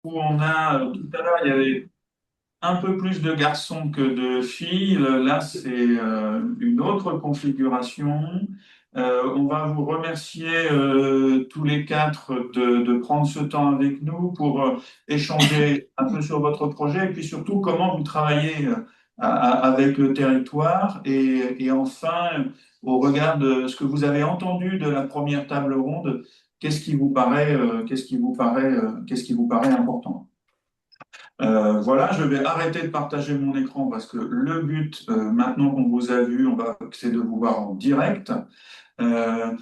où on a, tout à l'heure, il y avait un peu plus de garçons que de filles. Là, c'est une autre configuration. On va vous remercier tous les quatre de prendre ce temps avec nous pour échanger un peu sur votre projet et puis surtout comment vous travaillez avec le territoire. Et enfin, au regard de ce que vous avez entendu de la première table ronde, qu'est-ce qui vous paraît important? Voilà, je vais arrêter de partager mon écran parce que le but, maintenant qu'on vous a vu, c'est de vous voir en direct. Euh,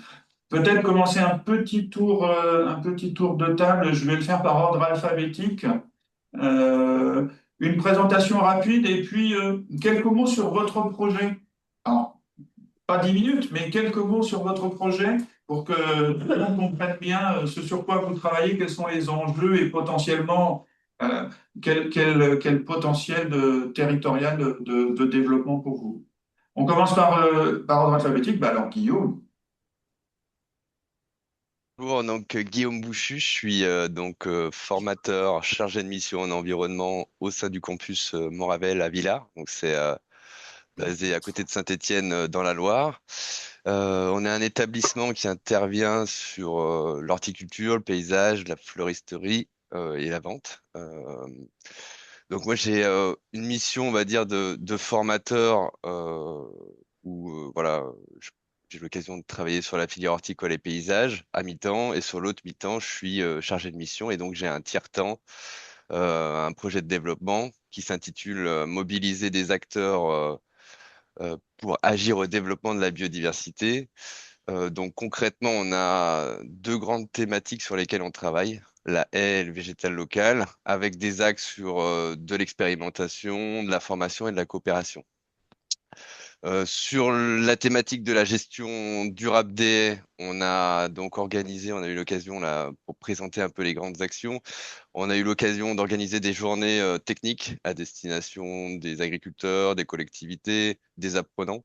Peut-être commencer un petit tour de table. Je vais le faire par ordre alphabétique. Euh, une présentation rapide et puis quelques mots sur votre projet. Alors, pas 10 minutes, mais quelques mots sur votre projet pour que tout le monde comprenne bien ce sur quoi vous travaillez, quels sont les enjeux et potentiellement euh, quel potentiel territorial de développement pour vous. On commence par ordre alphabétique. Bah alors, Guillaume. Bonjour, donc Guillaume Bouchu, je suis formateur chargé de mission en environnement au sein du campus Montravel à Villars. Donc c'est basé à côté de Saint-Étienne dans la Loire. On est un établissement qui intervient sur l'horticulture, le paysage, la floristerie et la vente. Donc moi j'ai une mission, on va dire, de formateur où voilà, je- j'ai l'occasion de travailler sur la filière horticole et paysage à mi-temps, et sur l'autre mi-temps, je suis chargé de mission, et donc j'ai un tiers-temps, un projet de développement qui s'intitule Mobiliser des acteurs pour agir au développement de la biodiversité. Donc concrètement, on a deux grandes thématiques sur lesquelles on travaille, la haie et le végétal local, avec des axes sur de l'expérimentation, de la formation et de la coopération. Sur la thématique de la gestion durable des haies, on a donc organisé, on a eu l'occasion là pour présenter un peu les grandes actions. On a eu l'occasion d'organiser des journées techniques à destination des agriculteurs, des collectivités, des apprenants.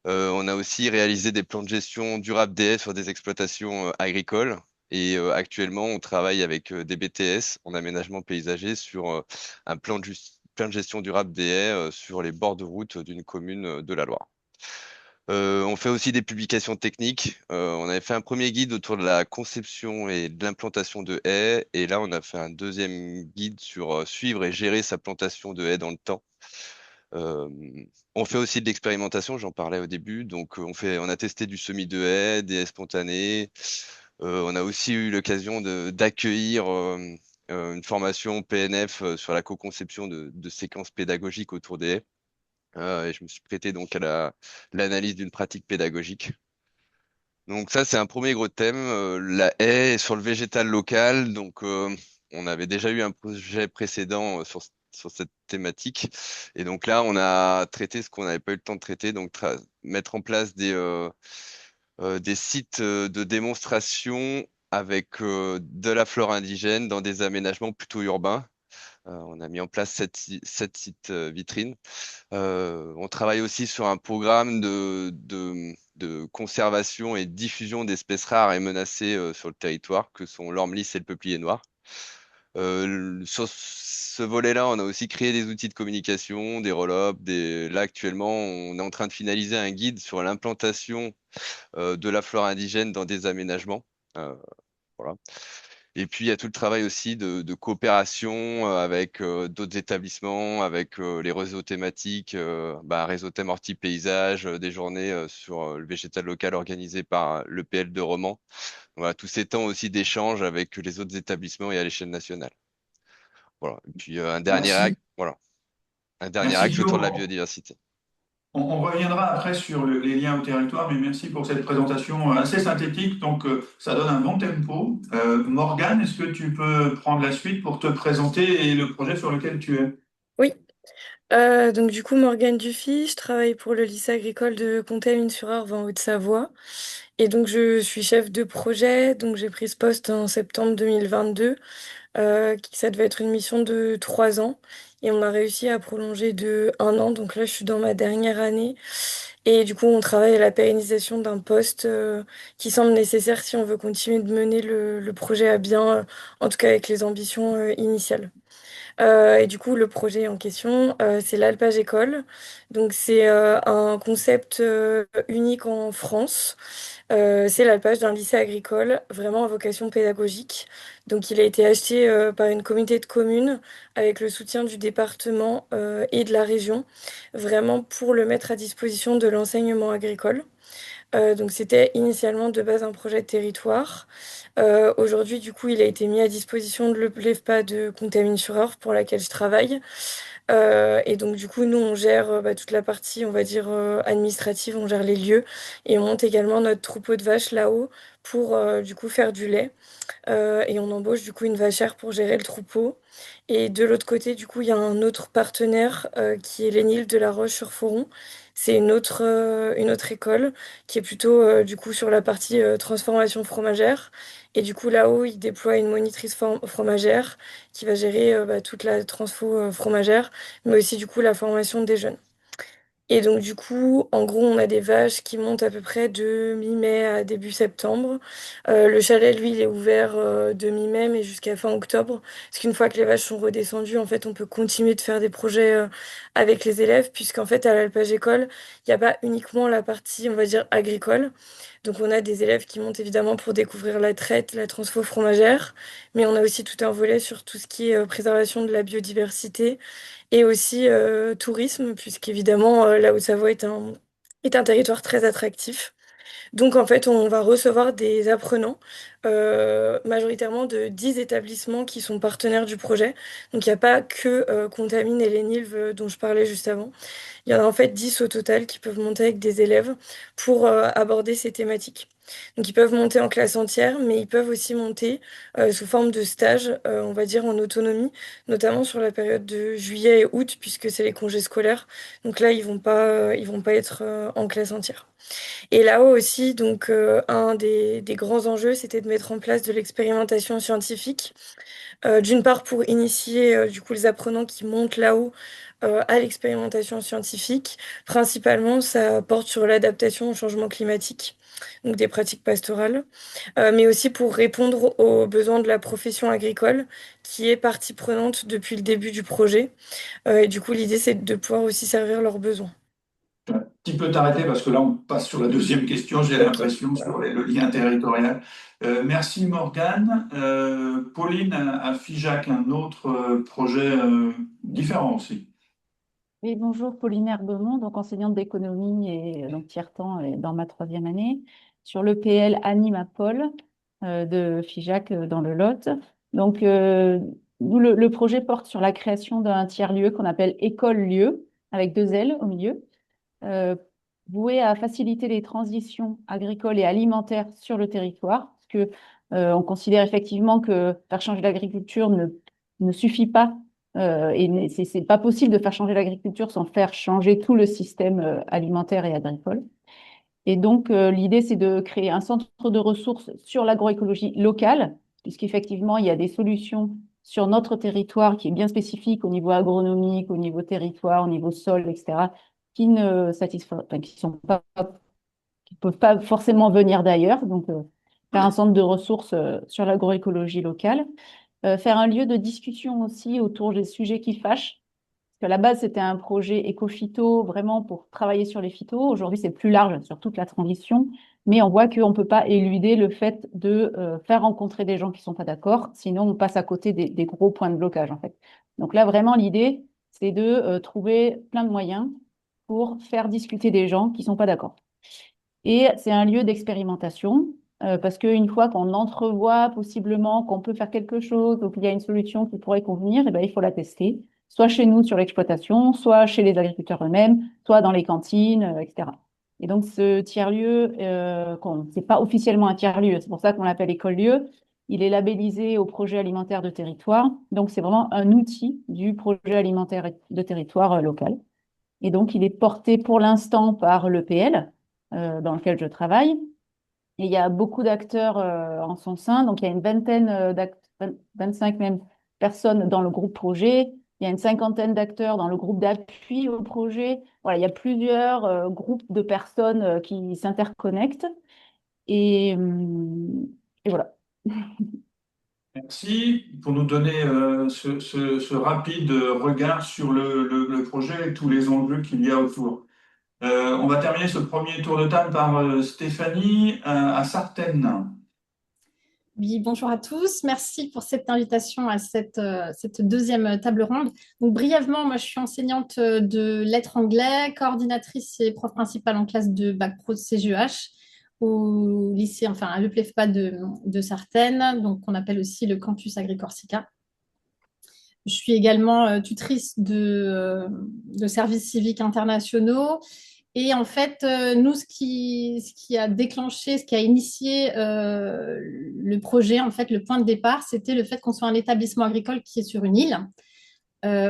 On a aussi réalisé des plans de gestion durable des haies sur des exploitations agricoles. Et actuellement, on travaille avec des BTS en aménagement paysager sur un plan de gestion durable des haies sur les bords de route d'une commune de la Loire. On fait aussi des publications techniques. On avait fait un premier guide autour de la conception et de l'implantation de haies. Et là, on a fait un deuxième guide sur suivre et gérer sa plantation de haies dans le temps. Euh, on fait aussi de l'expérimentation, j'en parlais au début. Donc, on a testé du semis de haies, des haies spontanées. On a aussi eu l'occasion d'accueillir une formation PNF sur la co-conception de séquences pédagogiques autour des haies. Et je me suis prêté donc à l'analyse d'une pratique pédagogique. Donc ça, c'est un premier gros thème, la haie sur le végétal local. Donc on avait déjà eu un projet précédent sur cette thématique. Et donc là, on a traité ce qu'on n'avait pas eu le temps de traiter, donc mettre en place des sites de démonstration avec de la flore indigène dans des aménagements plutôt urbains. On a mis en place sept sites vitrines. On travaille aussi sur un programme de conservation et diffusion d'espèces rares et menacées sur le territoire, que sont l'orme lisse et le peuplier noir. Sur ce volet-là, on a aussi créé des outils de communication, des roll-up. Là, actuellement, on est en train de finaliser un guide sur l'implantation de la flore indigène dans des aménagements. Euh, voilà. Et puis, il y a tout le travail aussi de coopération avec d'autres établissements, avec les réseaux thématiques, réseau thème horti-paysage, des journées sur le végétal local organisées par le PL de Romans. Voilà, tous ces temps aussi d'échange avec les autres établissements et à l'échelle nationale. Voilà. Et puis, Merci. un dernier Merci axe autour de la Guillaume. biodiversité. On reviendra après sur les liens au territoire, mais merci pour cette présentation assez synthétique. Donc, ça donne un bon tempo. Morgane, est-ce que tu peux prendre la suite pour te présenter et le projet sur lequel tu es? Oui, donc du coup Morgane Dufy, je travaille pour le lycée agricole de Contamine-sur-Arve en Haute-Savoie et donc je suis chef de projet, donc j'ai pris ce poste en septembre 2022, ça devait être une mission de 3 ans et on a réussi à prolonger de 1 an, donc là je suis dans ma dernière année Et du coup, on travaille à la pérennisation d'un poste qui semble nécessaire si on veut continuer de mener le projet à bien, en tout cas avec les ambitions initiales. Et du coup, le projet en question, c'est l'Alpage École. Donc, c'est un concept unique en France. C'est l'alpage d'un lycée agricole, vraiment à vocation pédagogique. Donc, il a été acheté par une communauté de communes avec le soutien du département et de la région, vraiment pour le mettre à disposition de l'enseignement agricole. Donc, c'était initialement de base un projet de territoire. Aujourd'hui, du coup, il a été mis à disposition de l'EFPA de Contamine-sur-Orge pour laquelle je travaille. Et donc, du coup, nous, on gère toute la partie, on va dire, administrative, on gère les lieux et on monte également notre troupeau de vaches là-haut pour, du coup, faire du lait. Et on embauche, du coup, une vachère pour gérer le troupeau. Et de l'autre côté, du coup, il y a un autre partenaire qui est l'ENIL de La Roche-sur-Foron. C'est une autre école qui est plutôt, du coup, sur la partie transformation fromagère. Et du coup, là-haut, il déploie une monitrice fromagère qui va gérer toute la transfo fromagère, mais aussi du coup la formation des jeunes. Et donc du coup, en gros, on a des vaches qui montent à peu près de mi-mai à début septembre. Le chalet, lui, il est ouvert de mi-mai mais jusqu'à fin octobre. Parce qu'une fois que les vaches sont redescendues, en fait, on peut continuer de faire des projets avec les élèves, puisqu'en fait, à l'alpage école, il n'y a pas uniquement la partie, on va dire, agricole. Donc on a des élèves qui montent évidemment pour découvrir la traite, la transfo fromagère, mais on a aussi tout un volet sur tout ce qui est préservation de la biodiversité et aussi tourisme, puisqu'évidemment la Haute-Savoie est un territoire très attractif. Donc en fait, on va recevoir des apprenants, majoritairement de 10 établissements qui sont partenaires du projet. Donc il n'y a pas que Contamine et les Nilves dont je parlais juste avant. Il y en a en fait 10 au total qui peuvent monter avec des élèves pour aborder ces thématiques. Donc ils peuvent monter en classe entière, mais ils peuvent aussi monter sous forme de stage, on va dire en autonomie, notamment sur la période de juillet et août, puisque c'est les congés scolaires. Donc là, ils vont pas être en classe entière. Et là-haut aussi, donc un des grands enjeux, c'était de mettre en place de l'expérimentation scientifique. D'une part pour initier du coup les apprenants qui montent là-haut à l'expérimentation scientifique. Principalement, ça porte sur l'adaptation au changement climatique, donc des pratiques pastorales, mais aussi pour répondre aux besoins de la profession agricole, qui est partie prenante depuis le début du projet. Et du coup, l'idée, c'est de pouvoir aussi servir leurs besoins. Je vais un petit peu t'arrêter parce que là, on passe sur la deuxième question, j'ai Ok. l'impression, sur le lien territorial. Merci Morgane. Pauline a FIJAC un autre projet différent aussi. Oui, bonjour, Pauline Herbemont, donc enseignante d'économie et donc tiers-temps dans ma troisième année, sur l'EPL Animapol de FIJAC dans le Lot. Donc, nous, le projet porte sur la création d'un tiers-lieu qu'on appelle école-lieu, avec deux L au milieu, euh, voué à faciliter les transitions agricoles et alimentaires sur le territoire, parce que on considère effectivement que faire changer l'agriculture ne suffit pas et c'est pas possible de faire changer l'agriculture sans faire changer tout le système alimentaire et agricole. Et donc, l'idée, c'est de créer un centre de ressources sur l'agroécologie locale, puisqu'effectivement, il y a des solutions sur notre territoire qui est bien spécifique au niveau agronomique, au niveau territoire, au niveau sol, etc., qui ne satisfont, enfin, qui sont pas, qui peuvent pas forcément venir d'ailleurs. Donc, faire un centre de ressources sur l'agroécologie locale. Faire un lieu de discussion aussi autour des sujets qui fâchent. Parce qu'à la base, c'était un projet éco-phyto, vraiment pour travailler sur les phytos. Aujourd'hui, c'est plus large sur toute la transition. Mais on voit qu'on ne peut pas éluder le fait de faire rencontrer des gens qui ne sont pas d'accord. Sinon, on passe à côté des gros points de blocage, en fait. Donc là, vraiment, l'idée, c'est de trouver plein de moyens pour faire discuter des gens qui ne sont pas d'accord. Et c'est un lieu d'expérimentation parce qu'une fois qu'on entrevoit possiblement qu'on peut faire quelque chose ou qu'il y a une solution qui pourrait convenir, eh ben, il faut la tester, soit chez nous sur l'exploitation, soit chez les agriculteurs eux-mêmes, soit dans les cantines, etc. Et donc ce tiers-lieu, c'est pas officiellement un tiers-lieu, c'est pour ça qu'on l'appelle école-lieu. Il est labellisé au projet alimentaire de territoire, donc c'est vraiment un outil du projet alimentaire de territoire local. Et donc, il est porté pour l'instant par l'EPL, dans lequel je travaille. Et il y a beaucoup d'acteurs en son sein. Donc, il y a une vingtaine 25 même personnes dans le groupe projet. Il y a une cinquantaine d'acteurs dans le groupe d'appui au projet. Voilà, il y a plusieurs groupes de personnes qui s'interconnectent. Et, hum, et voilà. Merci pour nous donner ce rapide regard sur le projet et tous les enjeux qu'il y a autour. On va terminer ce premier tour de table par Stéphanie à Sartène. Oui, bonjour à tous. Merci pour cette invitation à cette deuxième table ronde. Donc, brièvement, moi, je suis enseignante de lettres anglais, coordinatrice et prof principale en classe de bac pro de CGEH au lycée, enfin, à l'EPLEFPA de Sartène, donc qu'on appelle aussi le campus Agricorsica. Je suis également tutrice de services civiques internationaux. Et en fait, nous, ce qui a déclenché, ce qui a initié le projet, en fait, le point de départ, c'était le fait qu'on soit un établissement agricole qui est sur une île,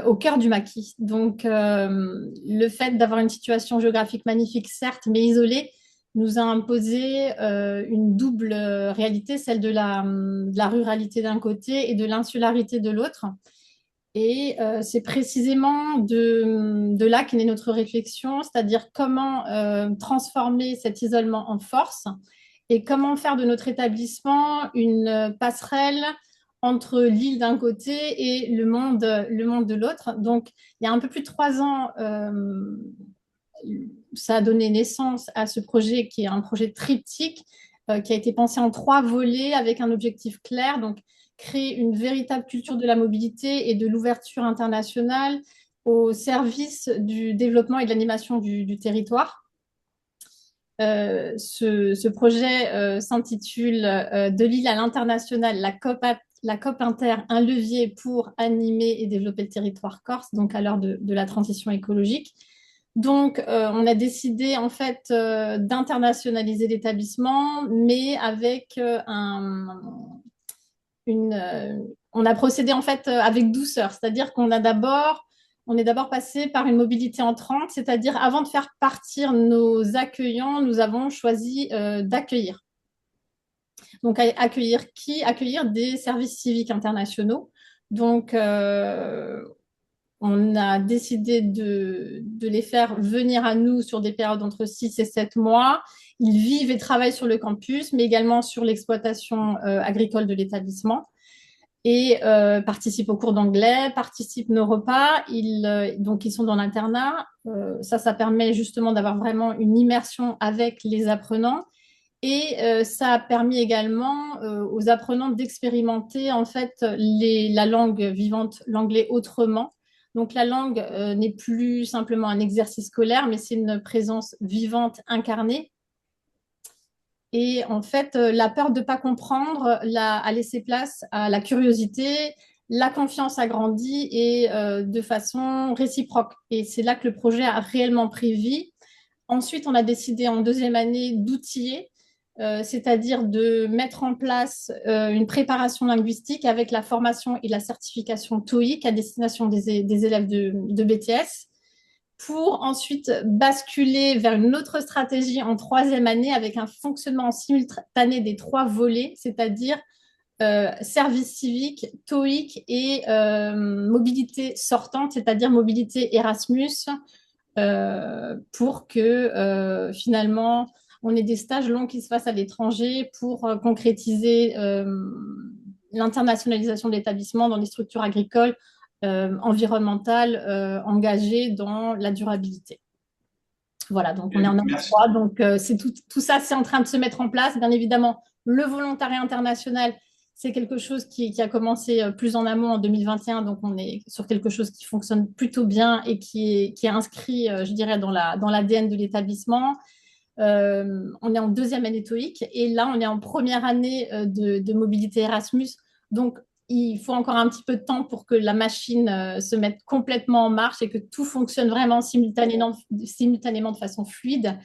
au cœur du maquis. Donc, le fait d'avoir une situation géographique magnifique, certes, mais isolée, nous a imposé une double réalité, celle de la ruralité d'un côté et de l'insularité de l'autre. Et c'est précisément de là qu'est née notre réflexion, c'est-à-dire comment transformer cet isolement en force et comment faire de notre établissement une passerelle entre l'île d'un côté et le monde de l'autre. Donc, il y a un peu plus de 3 ans, ça a donné naissance à ce projet qui est un projet triptyque qui a été pensé en 3 volets avec un objectif clair. Donc, créer une véritable culture de la mobilité et de l'ouverture internationale au service du développement et de l'animation du territoire. Ce projet s'intitule De l'île à l'international, la COP Inter, un levier pour animer et développer le territoire corse, donc à l'heure de la transition écologique. Donc, on a décidé en fait d'internationaliser l'établissement, mais avec on a procédé en fait avec douceur, c'est-à-dire on est d'abord passé par une mobilité entrante, c'est-à-dire avant de faire partir nos accueillants, nous avons choisi d'accueillir. Donc accueillir qui? Accueillir des services civiques internationaux. Donc on a décidé de les faire venir à nous sur des périodes entre 6 et 7 mois. Ils vivent et travaillent sur le campus, mais également sur l'exploitation agricole de l'établissement et participent aux cours d'anglais, participent nos repas. Donc, ils sont dans l'internat. Ça permet justement d'avoir vraiment une immersion avec les apprenants. Et ça a permis également aux apprenants d'expérimenter en fait la langue vivante, l'anglais autrement. Donc la langue n'est plus simplement un exercice scolaire, mais c'est une présence vivante, incarnée. Et en fait, la peur de ne pas comprendre a laissé place à la curiosité, la confiance a grandi et de façon réciproque. Et c'est là que le projet a réellement pris vie. Ensuite, on a décidé en deuxième année d'outiller, c'est-à-dire de mettre en place une préparation linguistique avec la formation et la certification TOEIC à destination des élèves de BTS, pour ensuite basculer vers une autre stratégie en troisième année avec un fonctionnement simultané des 3 volets, c'est-à-dire service civique, TOEIC et mobilité sortante, c'est-à-dire mobilité Erasmus, pour que finalement on ait des stages longs qui se fassent à l'étranger pour concrétiser l'internationalisation de l'établissement dans les structures agricoles environnementales engagées dans la durabilité. Voilà, donc on est en A3, donc tout ça, c'est en train de se mettre en place. Bien évidemment, le volontariat international, c'est quelque chose qui a commencé plus en amont en 2021, donc on est sur quelque chose qui fonctionne plutôt bien et qui est inscrit, je dirais, dans l'ADN de l'établissement. On est en deuxième année TOEIC et là, on est en première année de mobilité Erasmus. Donc, il faut encore un petit peu de temps pour que la machine se mette complètement en marche et que tout fonctionne vraiment simultanément de façon fluide.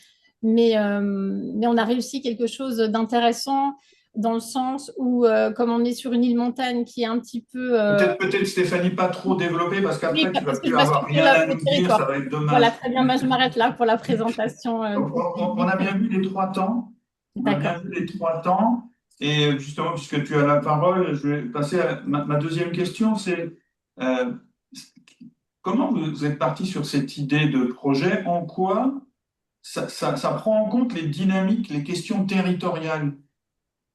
Mais on a réussi quelque chose d'intéressant dans le sens où, comme on est sur une île montagne qui est un petit peu… Peut-être Stéphanie, pas trop développée, parce qu'après, oui, tu vas parce que plus je avoir bascule rien à le nous dire, territoire. ça va être dommage. Voilà, très bien, moi, je m'arrête là pour la présentation. On a bien vu les 3 temps. On a bien D'accord. vu les 3 temps. Et justement, puisque tu as la parole, je vais passer à ma deuxième question, c'est comment vous êtes parti sur cette idée de projet? En quoi ça prend en compte les dynamiques, les questions territoriales?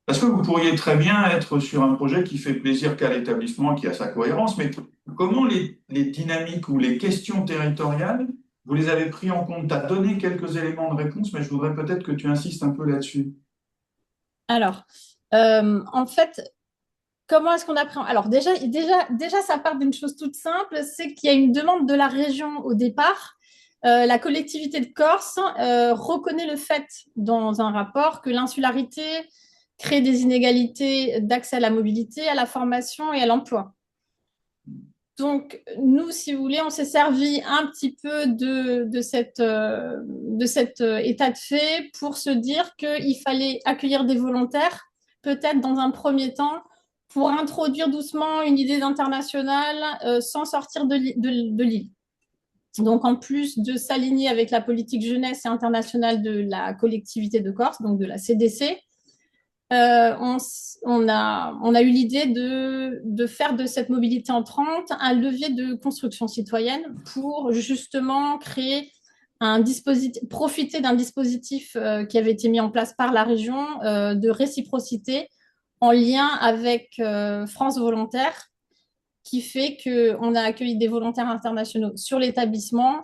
Parce que vous pourriez très bien être sur un projet qui fait plaisir qu'à l'établissement, qui a sa cohérence, mais comment les dynamiques ou les questions territoriales, vous les avez pris en compte? Tu as donné quelques éléments de réponse, mais je voudrais peut-être que tu insistes un peu là-dessus. Alors, en fait, comment est-ce qu'on apprend? Alors déjà, ça part d'une chose toute simple, c'est qu'il y a une demande de la région au départ. La collectivité de Corse reconnaît le fait dans un rapport que l'insularité crée des inégalités d'accès à la mobilité, à la formation et à l'emploi. Donc, nous, si vous voulez, on s'est servi un petit peu de cet état de fait pour se dire qu'il fallait accueillir des volontaires, peut-être dans un premier temps, pour introduire doucement une idée d'international sans sortir de l'île. Donc, en plus de s'aligner avec la politique jeunesse et internationale de la collectivité de Corse, donc de la CDC, on a eu l'idée de faire de cette mobilité entrante un levier de construction citoyenne pour justement créer un dispositif, profiter d'un dispositif qui avait été mis en place par la région de réciprocité en lien avec France Volontaire, qui fait qu'on a accueilli des volontaires internationaux sur l'établissement.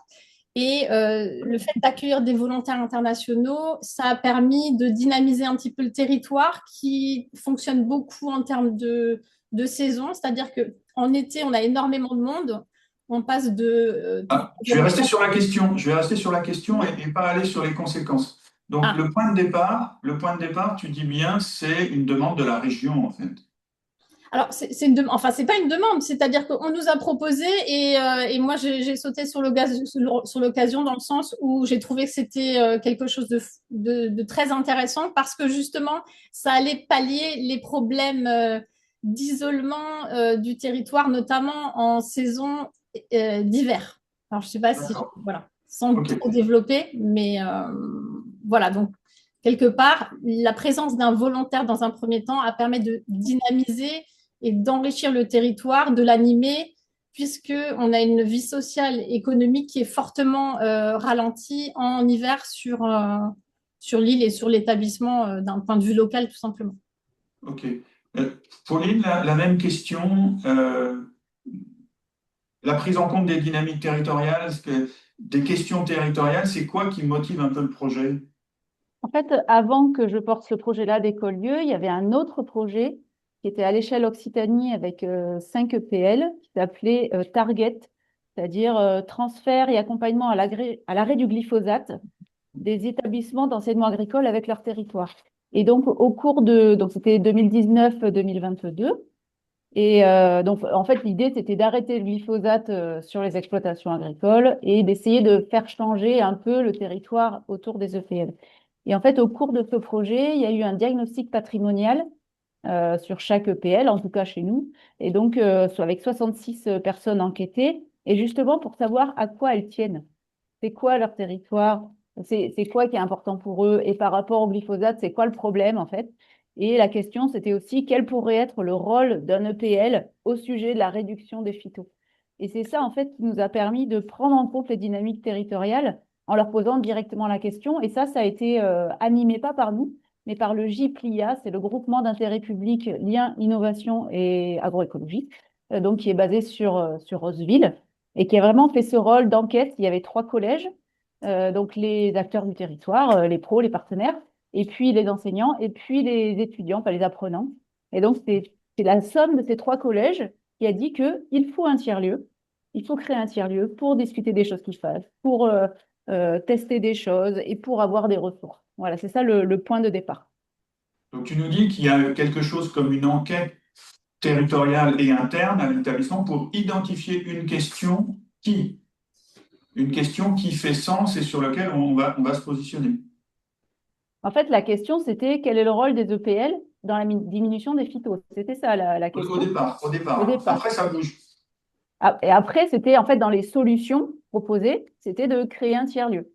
Et le fait d'accueillir des volontaires internationaux, ça a permis de dynamiser un petit peu le territoire qui fonctionne beaucoup en termes de saison. C'est-à-dire qu'en été, on a énormément de monde. On passe de... Je vais rester sur la question, et pas aller sur les conséquences. Donc, Ah. le point de départ, tu dis bien, c'est une demande de la région, en fait. Alors, c'est pas une demande, c'est-à-dire qu'on nous a proposé et moi j'ai sauté sur l'occasion dans le sens où j'ai trouvé que c'était quelque chose de très intéressant parce que justement, ça allait pallier les problèmes d'isolement du territoire, notamment en saison d'hiver. Alors, je sais pas si, D'accord. voilà, sans Ok. trop développer, mais voilà, donc quelque part, la présence d'un volontaire dans un premier temps a permis de dynamiser et d'enrichir le territoire, de l'animer, puisqu'on a une vie sociale et économique qui est fortement ralentie en hiver sur l'île et sur l'établissement d'un point de vue local, tout simplement. Ok. Pauline, la même question. La prise en compte des dynamiques territoriales, des questions territoriales, c'est quoi qui motive un peu le projet? En fait, avant que je porte ce projet-là d'Écolieu, il y avait un autre projet qui était à l'échelle Occitanie avec 5 EPL qui s'appelait Target, c'est-à-dire transfert et accompagnement à l'arrêt du glyphosate des établissements d'enseignement agricole avec leur territoire. Et donc, donc c'était 2019-2022. Et donc, en fait, l'idée, c'était d'arrêter le glyphosate sur les exploitations agricoles et d'essayer de faire changer un peu le territoire autour des EPL. Et en fait, au cours de ce projet, il y a eu un diagnostic patrimonial sur chaque EPL, en tout cas chez nous, et donc avec 66 personnes enquêtées, et justement pour savoir à quoi elles tiennent. C'est quoi leur territoire? C'est quoi qui est important pour eux? Et par rapport au glyphosate, c'est quoi le problème en fait? Et la question, c'était aussi quel pourrait être le rôle d'un EPL au sujet de la réduction des phytos. Et c'est ça en fait qui nous a permis de prendre en compte les dynamiques territoriales en leur posant directement la question. Et ça a été animé pas par nous, mais par le GIPLIA, c'est le groupement d'intérêt public Lien, Innovation et Agroécologie, donc qui est basé sur Roseville et qui a vraiment fait ce rôle d'enquête. Il y avait 3 collèges, donc les acteurs du territoire, les pros, les partenaires, et puis les enseignants, et puis les étudiants, enfin les apprenants. Et donc, c'est la somme de ces 3 collèges qui a dit qu'il faut un tiers-lieu, il faut créer un tiers-lieu pour discuter des choses qui se passent, pour tester des choses et pour avoir des ressources. Voilà, c'est ça le point de départ. Donc, tu nous dis qu'il y a quelque chose comme une enquête territoriale et interne à l'établissement pour identifier une question qui fait sens et sur laquelle on va se positionner. En fait, la question, c'était quel est le rôle des EPL dans la diminution des phytos? C'était ça la question. Au départ. Au départ. Après, ça bouge. Et après, c'était en fait dans les solutions proposées, c'était de créer un tiers-lieu.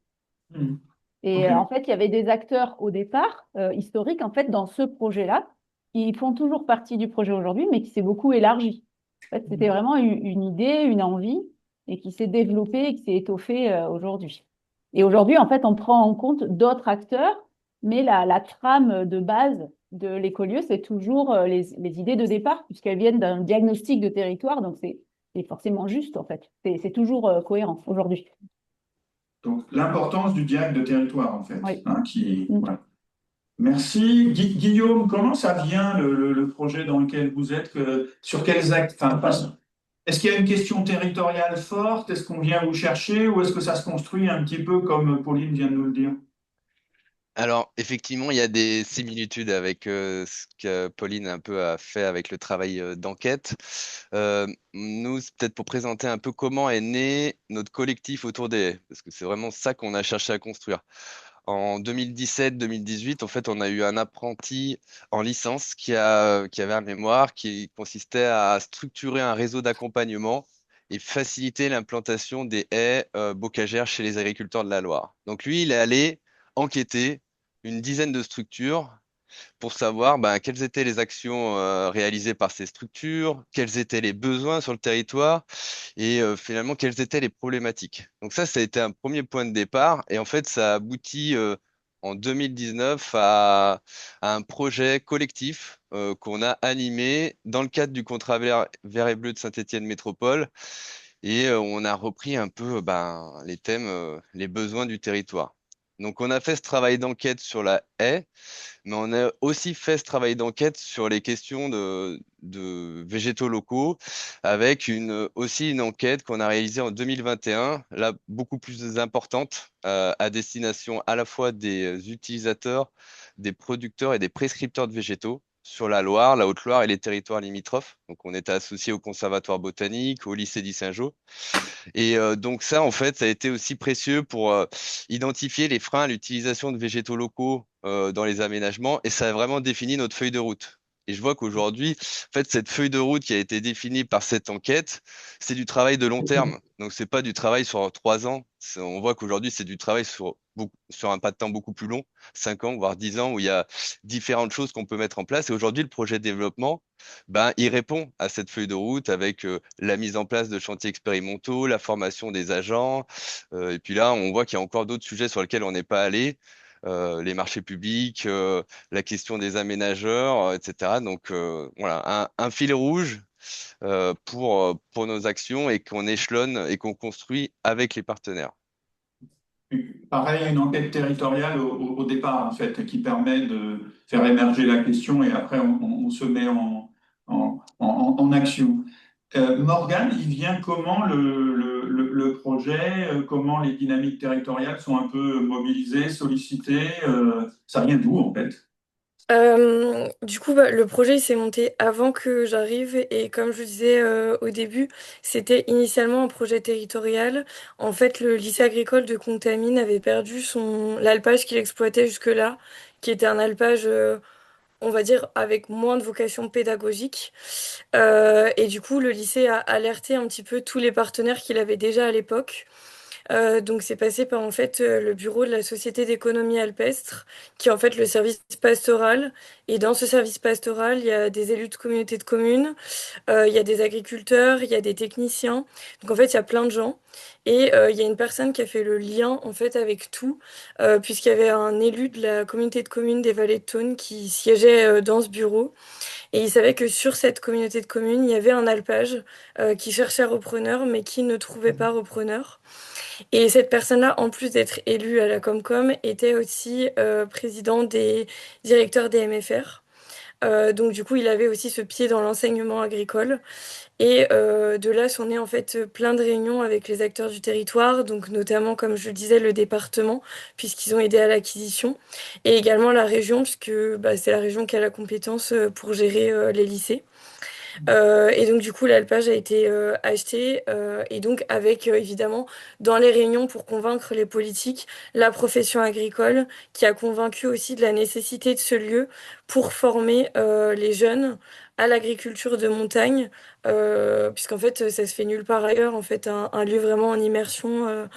Et Ok. en fait, il y avait des acteurs au départ, historiques, en fait, dans ce projet-là, qui font toujours partie du projet aujourd'hui, mais qui s'est beaucoup élargi. En fait, c'était vraiment une idée, une envie. et qui s'est développé et qui s'est étoffé aujourd'hui. Et aujourd'hui, en fait, on prend en compte d'autres acteurs, mais la trame de base de l'écolieu, c'est toujours les idées de départ, puisqu'elles viennent d'un diagnostic de territoire, donc c'est forcément juste, en fait. C'est toujours cohérent aujourd'hui. Donc, l'importance du diacre de territoire, en fait, Oui. hein, voilà. Merci. Guillaume, comment ça vient le projet dans lequel vous êtes, sur quels actes, enfin, est-ce qu'il y a une question territoriale forte? Est-ce qu'on vient vous chercher ou est-ce que ça se construit un petit peu comme Pauline vient de nous le dire? Alors, effectivement, il y a des similitudes avec ce que Pauline un peu a fait avec le travail d'enquête. Nous, c'est peut-être pour présenter un peu comment est né notre collectif autour des haies, parce que c'est vraiment ça qu'on a cherché à construire. En 2017-2018, en fait, on a eu un apprenti en licence qui avait un mémoire qui consistait à structurer un réseau d'accompagnement et faciliter l'implantation des haies bocagères chez les agriculteurs de la Loire. Donc lui, il est allé enquêter une dizaine de structures pour savoir ben, quelles étaient les actions réalisées par ces structures, quels étaient les besoins sur le territoire et finalement quelles étaient les problématiques. Donc ça a été un premier point de départ et en fait ça aboutit en 2019 à un projet collectif qu'on a animé dans le cadre du contrat vert et bleu de Saint-Étienne Métropole et on a repris un peu ben, les thèmes, les besoins du territoire. Donc on a fait ce travail d'enquête sur la haie, mais on a aussi fait ce travail d'enquête sur les questions de végétaux locaux, avec aussi une enquête qu'on a réalisée en 2021, là beaucoup plus importante, à destination à la fois des utilisateurs, des producteurs et des prescripteurs de végétaux sur la Loire, la Haute-Loire et les territoires limitrophes. Donc on était associé au Conservatoire botanique, au lycée d'Issingeaux. Et donc ça, en fait, ça a été aussi précieux pour identifier les freins à l'utilisation de végétaux locaux dans les aménagements, et ça a vraiment défini notre feuille de route. Et je vois qu'aujourd'hui, en fait, cette feuille de route qui a été définie par cette enquête, c'est du travail de long terme. Donc, c'est pas du travail sur 3 ans. On voit qu'aujourd'hui, c'est du travail sur un pas de temps beaucoup plus long, 5 ans, voire 10 ans, où il y a différentes choses qu'on peut mettre en place. Et aujourd'hui, le projet de développement, ben, il répond à cette feuille de route avec la mise en place de chantiers expérimentaux, la formation des agents. Et puis là, on voit qu'il y a encore d'autres sujets sur lesquels on n'est pas allé. Les marchés publics, la question des aménageurs, etc. Donc voilà, un fil rouge pour nos actions et qu'on échelonne et qu'on construit avec les partenaires. Pareil, une enquête territoriale au départ, en fait, qui permet de faire émerger la question et après on se met en action. Morgane, il vient comment le projet, comment les dynamiques territoriales sont un peu mobilisées, sollicitées, ça vient d'où en fait? Du coup, bah, le projet il s'est monté avant que j'arrive et comme je le disais au début, c'était initialement un projet territorial. En fait, le lycée agricole de Contamine avait perdu l'alpage qu'il exploitait jusque-là, qui était un alpage, on va dire, avec moins de vocation pédagogique. Et du coup, le lycée a alerté un petit peu tous les partenaires qu'il avait déjà à l'époque. Donc c'est passé par en fait le bureau de la Société d'économie alpestre, qui est en fait le service pastoral. Et dans ce service pastoral, il y a des élus de communautés de communes, il y a des agriculteurs, il y a des techniciens. Donc en fait, il y a plein de gens. Et il y a une personne qui a fait le lien en fait avec tout, puisqu'il y avait un élu de la communauté de communes des Vallées de Thônes qui siégeait dans ce bureau. Et il savait que sur cette communauté de communes, il y avait un alpage qui cherchait repreneur, mais qui ne trouvait pas repreneur. Et cette personne-là, en plus d'être élue à la Comcom, était aussi président des directeurs des MFR. Donc du coup, il avait aussi ce pied dans l'enseignement agricole. Et de là sont nées en fait plein de réunions avec les acteurs du territoire, donc notamment, comme je le disais, le département, puisqu'ils ont aidé à l'acquisition, et également la région, puisque bah, c'est la région qui a la compétence pour gérer les lycées. Et donc du coup l'alpage a été acheté et donc avec évidemment dans les réunions pour convaincre les politiques, la profession agricole qui a convaincu aussi de la nécessité de ce lieu pour former les jeunes à l'agriculture de montagne, puisqu'en fait ça se fait nulle part ailleurs en fait un lieu vraiment en immersion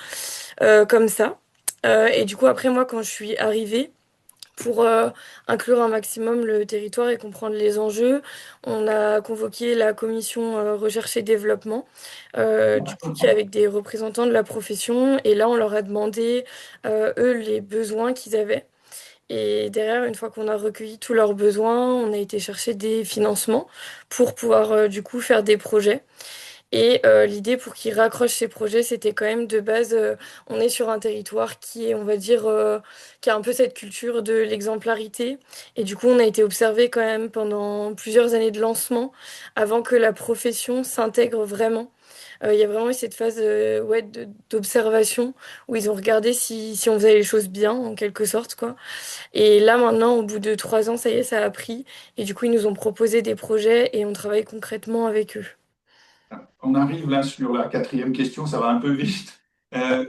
comme ça. Et du coup après moi quand je suis arrivée pour inclure un maximum le territoire et comprendre les enjeux. On a convoqué la commission recherche et développement, du coup, qui est avec des représentants de la profession. Et là, on leur a demandé, eux, les besoins qu'ils avaient. Et derrière, une fois qu'on a recueilli tous leurs besoins, on a été chercher des financements pour pouvoir, du coup, faire des projets. Et l'idée pour qu'ils raccrochent ces projets, c'était quand même de base, on est sur un territoire qui est, on va dire, qui a un peu cette culture de l'exemplarité. Et du coup, on a été observé quand même pendant plusieurs années de lancement avant que la profession s'intègre vraiment. Il y a vraiment eu cette phase ouais, d'observation où ils ont regardé si on faisait les choses bien, en quelque sorte, quoi. Et là, maintenant, au bout de 3 ans, ça y est, ça a pris. Et du coup, ils nous ont proposé des projets et on travaille concrètement avec eux. On arrive là sur la quatrième question, ça va un peu vite.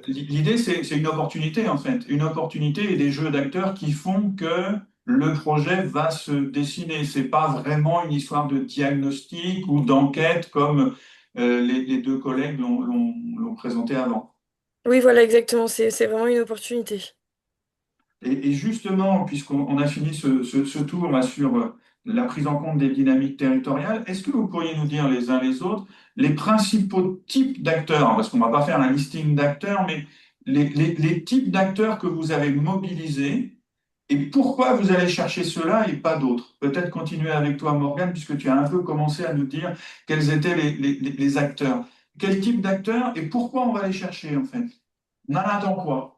L'idée, c'est une opportunité, en fait. Une opportunité et des jeux d'acteurs qui font que le projet va se dessiner. C'est pas vraiment une histoire de diagnostic ou d'enquête comme les deux collègues l'ont présenté avant. Oui, voilà, exactement. C'est vraiment une opportunité. Et justement, puisqu'on a fini ce tour là sur la prise en compte des dynamiques territoriales, est-ce que vous pourriez nous dire les uns les autres les principaux types d'acteurs, parce qu'on ne va pas faire un listing d'acteurs, mais les types d'acteurs que vous avez mobilisés et pourquoi vous allez chercher ceux-là et pas d'autres? Peut-être continuer avec toi, Morgane, puisque tu as un peu commencé à nous dire quels étaient les acteurs. Quel type d'acteurs et pourquoi on va les chercher en fait? On en attend quoi?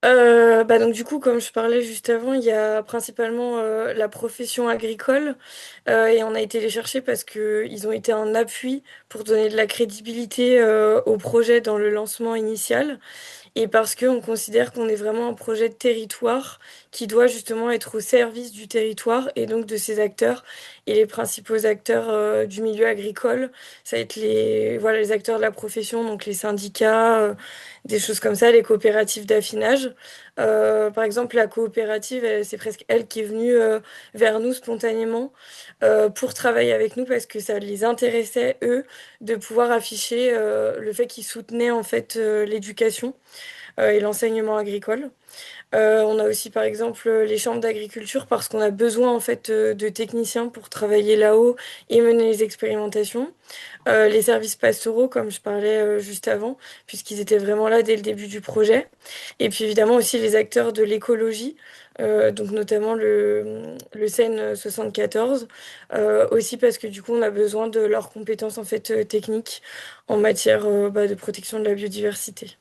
Bah donc du coup, comme je parlais juste avant, il y a principalement la profession agricole et on a été les chercher parce que ils ont été un appui pour donner de la crédibilité au projet dans le lancement initial. Et parce qu'on considère qu'on est vraiment un projet de territoire qui doit justement être au service du territoire et donc de ses acteurs. Et les principaux acteurs du milieu agricole, ça va être voilà, les acteurs de la profession, donc les syndicats, des choses comme ça, les coopératives d'affinage. Par exemple, la coopérative, c'est presque elle qui est venue vers nous spontanément pour travailler avec nous parce que ça les intéressait, eux, de pouvoir afficher le fait qu'ils soutenaient en fait l'éducation et l'enseignement agricole. On a aussi par exemple les chambres d'agriculture parce qu'on a besoin en fait de techniciens pour travailler là-haut et mener les expérimentations. Les services pastoraux comme je parlais juste avant puisqu'ils étaient vraiment là dès le début du projet. Et puis évidemment aussi les acteurs de l'écologie. Donc notamment le CEN 74, aussi parce que du coup on a besoin de leurs compétences en fait techniques en matière de protection de la biodiversité.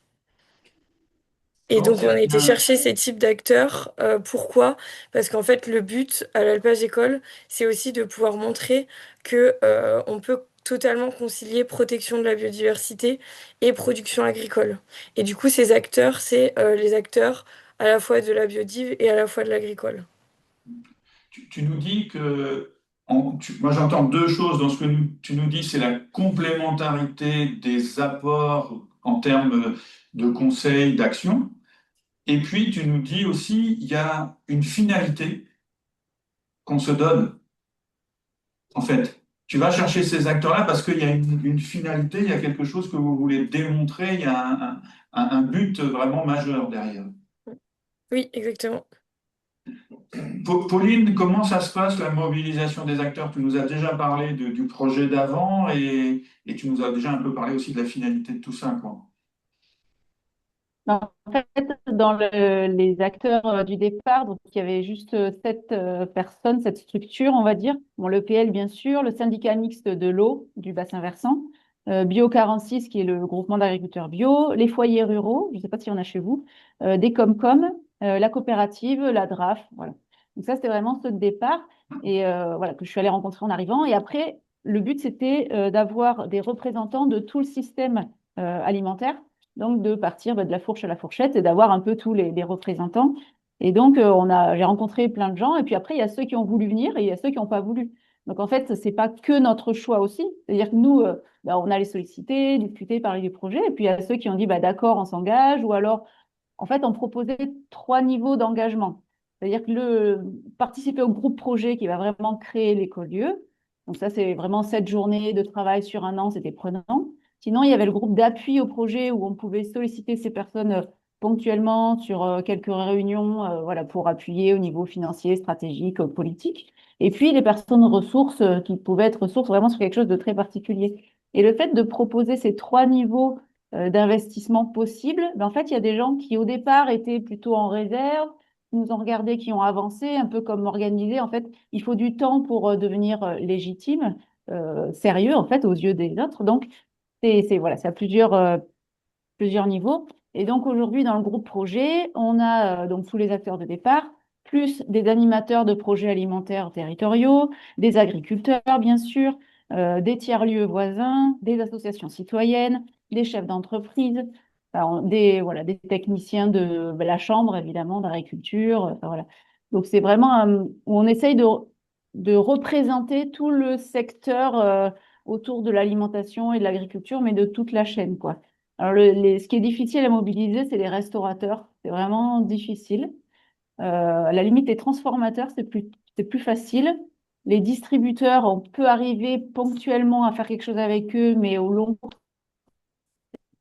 Et Bon, donc, on c'est a été bien. chercher ces types d'acteurs. Pourquoi? Parce qu'en fait, le but à l'Alpage École, c'est aussi de pouvoir montrer que, on peut totalement concilier protection de la biodiversité et production agricole. Et du coup, ces acteurs, c'est les acteurs à la fois de la biodive et à la fois de l'agricole. Tu nous dis que, moi j'entends deux choses dans ce que tu nous dis, c'est la complémentarité des apports en termes de conseils, d'action. Et puis tu nous dis aussi, il y a une finalité qu'on se donne, en fait. Tu vas chercher ces acteurs-là parce qu'il y a une finalité, il y a quelque chose que vous voulez démontrer, il y a un but vraiment majeur derrière. Oui, exactement. Pauline, comment ça se passe la mobilisation des acteurs? Tu nous as déjà parlé du projet d'avant et tu nous as déjà un peu parlé aussi de la finalité de tout ça, quoi. En fait, dans les acteurs du départ, donc il y avait juste 7 personnes, cette structure, on va dire. Bon, l'EPL, bien sûr, le syndicat mixte de l'eau du bassin versant, Bio 46, qui est le groupement d'agriculteurs bio, les foyers ruraux, je ne sais pas s'il y en a chez vous, des Comcom, la coopérative, la DRAF, voilà. Donc ça, c'était vraiment ceux de départ et voilà, que je suis allée rencontrer en arrivant. Et après, le but, c'était d'avoir des représentants de tout le système alimentaire, donc de partir de la fourche à la fourchette et d'avoir un peu tous les représentants. Et donc, j'ai rencontré plein de gens. Et puis après, il y a ceux qui ont voulu venir et il y a ceux qui n'ont pas voulu. Donc, en fait, c'est pas que notre choix aussi. C'est-à-dire que nous, on allait solliciter, discuter, parler du projet. Et puis, il y a ceux qui ont dit, bah, d'accord, on s'engage. Ou alors, en fait, on proposait 3 niveaux d'engagement. C'est-à-dire que participer au groupe projet qui va vraiment créer l'écolieu. Donc, ça, c'est vraiment 7 journées de travail sur un an, c'était prenant. Sinon, il y avait le groupe d'appui au projet où on pouvait solliciter ces personnes ponctuellement sur quelques réunions voilà, pour appuyer au niveau financier, stratégique, politique. Et puis les personnes ressources qui pouvaient être ressources vraiment sur quelque chose de très particulier. Et le fait de proposer ces 3 niveaux d'investissement possibles, ben, en fait, il y a des gens qui au départ étaient plutôt en réserve, qui nous ont regardé, qui ont avancé, un peu comme organisé. En fait, il faut du temps pour devenir légitime, sérieux en fait aux yeux des autres. Donc, voilà, c'est à plusieurs niveaux. Et donc aujourd'hui, dans le groupe projet, on a donc tous les acteurs de départ, plus des animateurs de projets alimentaires territoriaux, des agriculteurs, bien sûr, des tiers-lieux voisins, des associations citoyennes, des chefs d'entreprise, voilà, des techniciens de la chambre, évidemment, d'agriculture. Voilà. Donc c'est vraiment où on essaye de représenter tout le secteur autour de l'alimentation et de l'agriculture, mais de toute la chaîne, quoi. Alors, ce qui est difficile à mobiliser, c'est les restaurateurs. C'est vraiment difficile. À la limite, les transformateurs, c'est plus facile. Les distributeurs, on peut arriver ponctuellement à faire quelque chose avec eux, mais au long cours,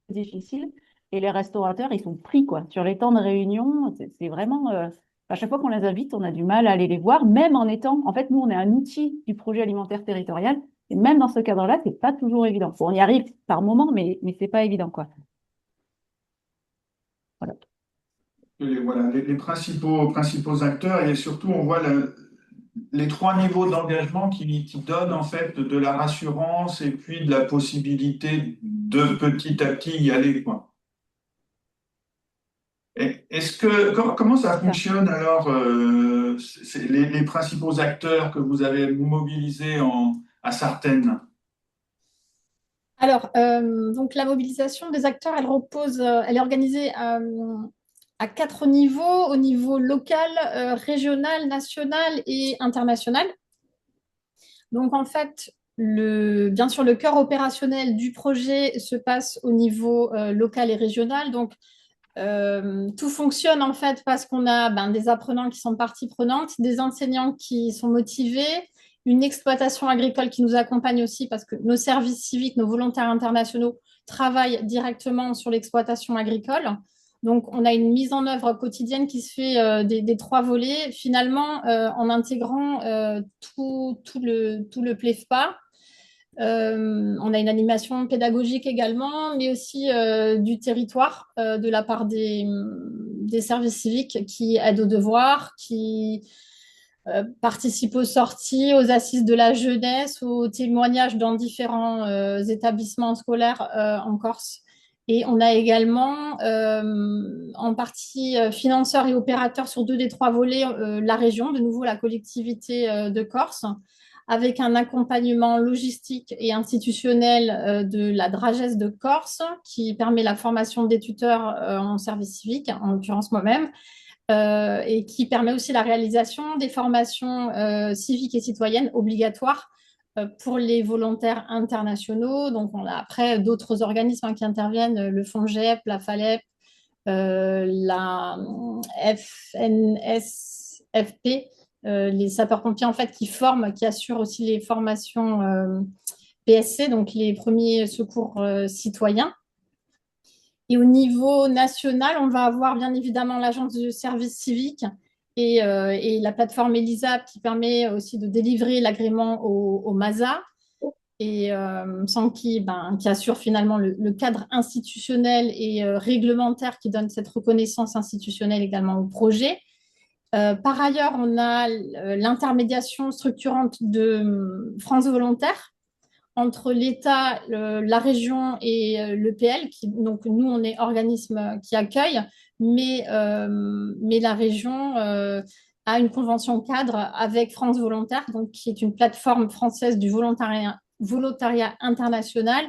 c'est difficile. Et les restaurateurs, ils sont pris, quoi. Sur les temps de réunion, c'est vraiment... à chaque fois qu'on les invite, on a du mal à aller les voir, même en étant... En fait, nous, on est un outil du projet alimentaire territorial. Et même dans ce cadre-là, c'est pas toujours évident. Bon, on y arrive par moment, mais c'est pas évident, quoi. Voilà. Voilà, les principaux acteurs, et surtout, on voit les 3 niveaux d'engagement qui donnent en fait de la rassurance et puis de la possibilité de petit à petit y aller, quoi. Comment ça fonctionne alors, les principaux acteurs que vous avez mobilisés à Sartène? Alors, donc la mobilisation des acteurs, elle est organisée à 4 niveaux, au niveau local, régional, national et international. Donc, en fait, bien sûr, le cœur opérationnel du projet se passe au niveau local et régional. Donc, tout fonctionne en fait parce qu'on a des apprenants qui sont partie prenante, des enseignants qui sont motivés, une exploitation agricole qui nous accompagne aussi parce que nos services civiques, nos volontaires internationaux travaillent directement sur l'exploitation agricole. Donc, on a une mise en œuvre quotidienne qui se fait des 3 volets, finalement, en intégrant tout le PLEFPA. On a une animation pédagogique également, mais aussi du territoire de la part des services civiques qui aident aux devoirs, qui participent aux sorties, aux assises de la jeunesse, aux témoignages dans différents établissements scolaires en Corse. Et on a également en partie financeurs et opérateurs sur 2 des 3 volets la région, de nouveau la collectivité de Corse, avec un accompagnement logistique et institutionnel de la Dragesse de Corse, qui permet la formation des tuteurs en service civique, en l'occurrence moi-même, et qui permet aussi la réalisation des formations civiques et citoyennes obligatoires pour les volontaires internationaux. Donc, on a après d'autres organismes qui interviennent, le FONGEP, la FALEP, la FNSFP, les sapeurs-pompiers en fait qui forment, qui assurent aussi les formations PSC, donc les premiers secours citoyens. Et au niveau national, on va avoir bien évidemment l'agence de service civique et la plateforme ELISA qui permet aussi de délivrer l'agrément au MASA et qui assure finalement le cadre institutionnel et réglementaire qui donne cette reconnaissance institutionnelle également au projet. Par ailleurs, on a l'intermédiation structurante de France Volontaire entre l'État, la région et le PL. Donc, nous, on est organisme qui accueille, mais la région a une convention cadre avec France Volontaire, donc, qui est une plateforme française du volontariat international.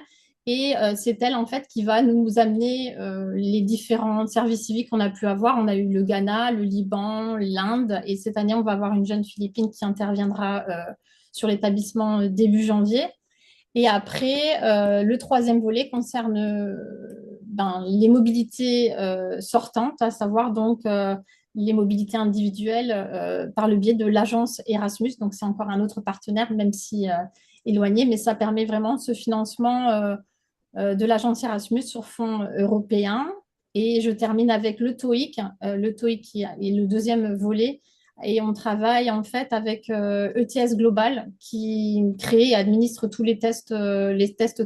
Et c'est elle, en fait, qui va nous amener les différents services civiques qu'on a pu avoir. On a eu le Ghana, le Liban, l'Inde. Et cette année, on va avoir une jeune Philippine qui interviendra sur l'établissement début janvier. Et après, le 3e volet concerne les mobilités sortantes, à savoir donc les mobilités individuelles par le biais de l'agence Erasmus. Donc, c'est encore un autre partenaire, même si éloigné, mais ça permet vraiment ce financement de l'agence Erasmus sur fonds européens. Et je termine avec le TOEIC qui est le deuxième volet. Et on travaille en fait avec ETS Global qui crée et administre tous les tests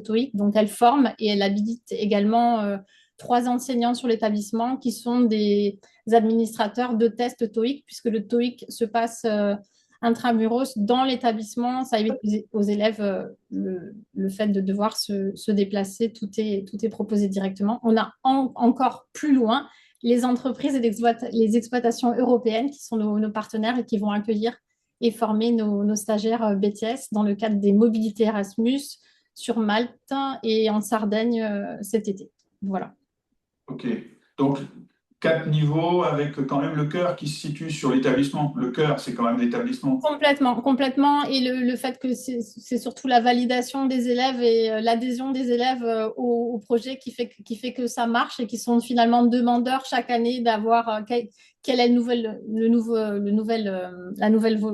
TOEIC. Donc elle forme et elle habilite également 3 enseignants sur l'établissement qui sont des administrateurs de tests TOEIC puisque le TOEIC se passe intramuros dans l'établissement. Ça évite aux élèves le fait de devoir se déplacer. Tout est proposé directement. On a encore plus loin les entreprises et les exploitations européennes qui sont nos partenaires et qui vont accueillir et former nos stagiaires BTS dans le cadre des mobilités Erasmus sur Malte et en Sardaigne cet été. Voilà. Ok. Donc, 4 niveaux avec quand même le cœur qui se situe sur l'établissement. Le cœur, c'est quand même l'établissement. Complètement, complètement. Et le fait que c'est surtout la validation des élèves et l'adhésion des élèves au projet qui fait que ça marche et qui sont finalement demandeurs chaque année d'avoir quelle est la nouvelle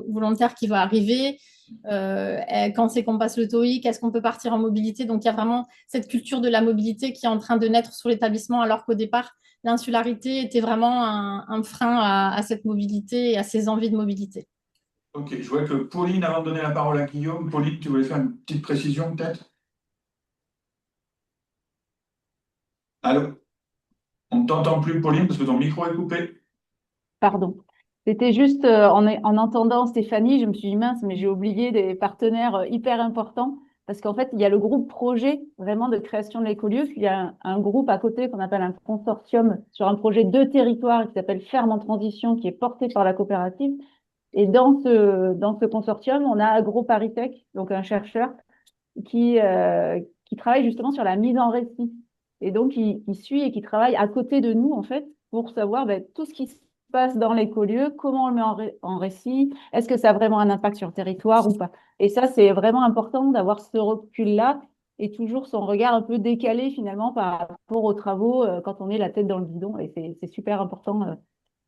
volontaire qui va arriver. Quand c'est qu'on passe le TOEIC, est-ce qu'on peut partir en mobilité? Donc il y a vraiment cette culture de la mobilité qui est en train de naître sur l'établissement, alors qu'au départ, l'insularité était vraiment un frein à cette mobilité et à ces envies de mobilité. Ok, je vois que Pauline, avant de donner la parole à Guillaume, Pauline, tu voulais faire une petite précision peut-être? Allô? On ne t'entend plus, Pauline, parce que ton micro est coupé. Pardon. C'était juste en entendant Stéphanie, je me suis dit mince, mais j'ai oublié des partenaires hyper importants parce qu'en fait, il y a le groupe projet vraiment de création de l'écolieu. Il y a un groupe à côté qu'on appelle un consortium sur un projet de territoire qui s'appelle Ferme en transition qui est porté par la coopérative. Et dans ce consortium, on a AgroParisTech, donc un chercheur qui travaille justement sur la mise en récit. Et donc, il suit et qui travaille à côté de nous, en fait, pour savoir tout ce qui se passe dans l'écolieu, comment on le met en récit, est-ce que ça a vraiment un impact sur le territoire ou pas. Et ça, c'est vraiment important d'avoir ce recul-là et toujours son regard un peu décalé finalement par rapport aux travaux quand on est la tête dans le guidon. Et c'est super important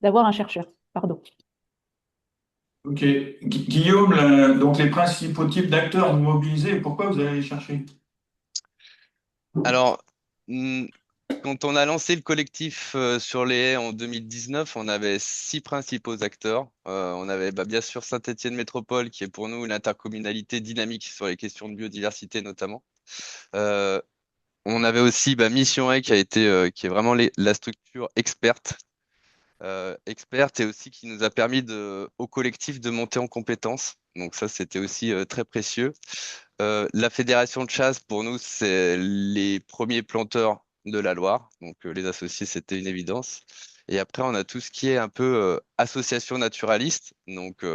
d'avoir un chercheur. Pardon. Ok. Guillaume, donc les principaux types d'acteurs vous mobilisez, pourquoi vous allez les chercher? Alors, hmm, quand on a lancé le collectif sur les haies en 2019, on avait 6 principaux acteurs. On avait bien sûr Saint-Étienne Métropole, qui est pour nous une intercommunalité dynamique sur les questions de biodiversité notamment. Euh, on avait aussi Mission Haie, qui est vraiment la structure experte et aussi qui nous a permis au collectif de monter en compétences. Donc ça, c'était aussi très précieux. La fédération de chasse, pour nous, c'est les premiers planteurs de la Loire. Donc, les associés, c'était une évidence. Et après, on a tout ce qui est un peu association naturaliste. Donc,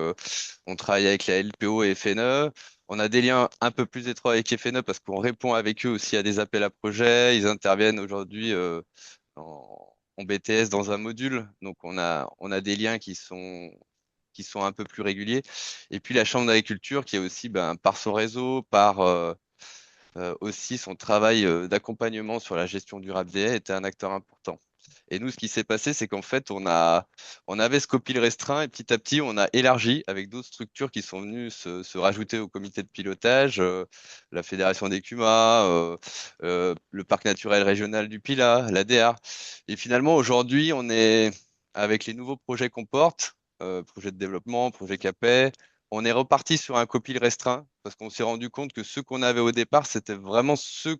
on travaille avec la LPO et FNE. On a des liens un peu plus étroits avec FNE parce qu'on répond avec eux aussi à des appels à projets. Ils interviennent aujourd'hui en BTS dans un module. Donc, on a des liens qui sont un peu plus réguliers. Et puis la Chambre d'agriculture qui est aussi, par son réseau, par aussi son travail d'accompagnement sur la gestion durable des haies, était un acteur important. Et nous, ce qui s'est passé, c'est qu'en fait, on avait ce copil restreint et petit à petit, on a élargi avec d'autres structures qui sont venues se rajouter au comité de pilotage, la Fédération des CUMA, le Parc naturel régional du Pilat, l'ADR. Et finalement, aujourd'hui, on est avec les nouveaux projets qu'on porte, projet de développement, projet CAPE. On est reparti sur un copil restreint parce qu'on s'est rendu compte que ceux qu'on avait au départ, c'était vraiment ceux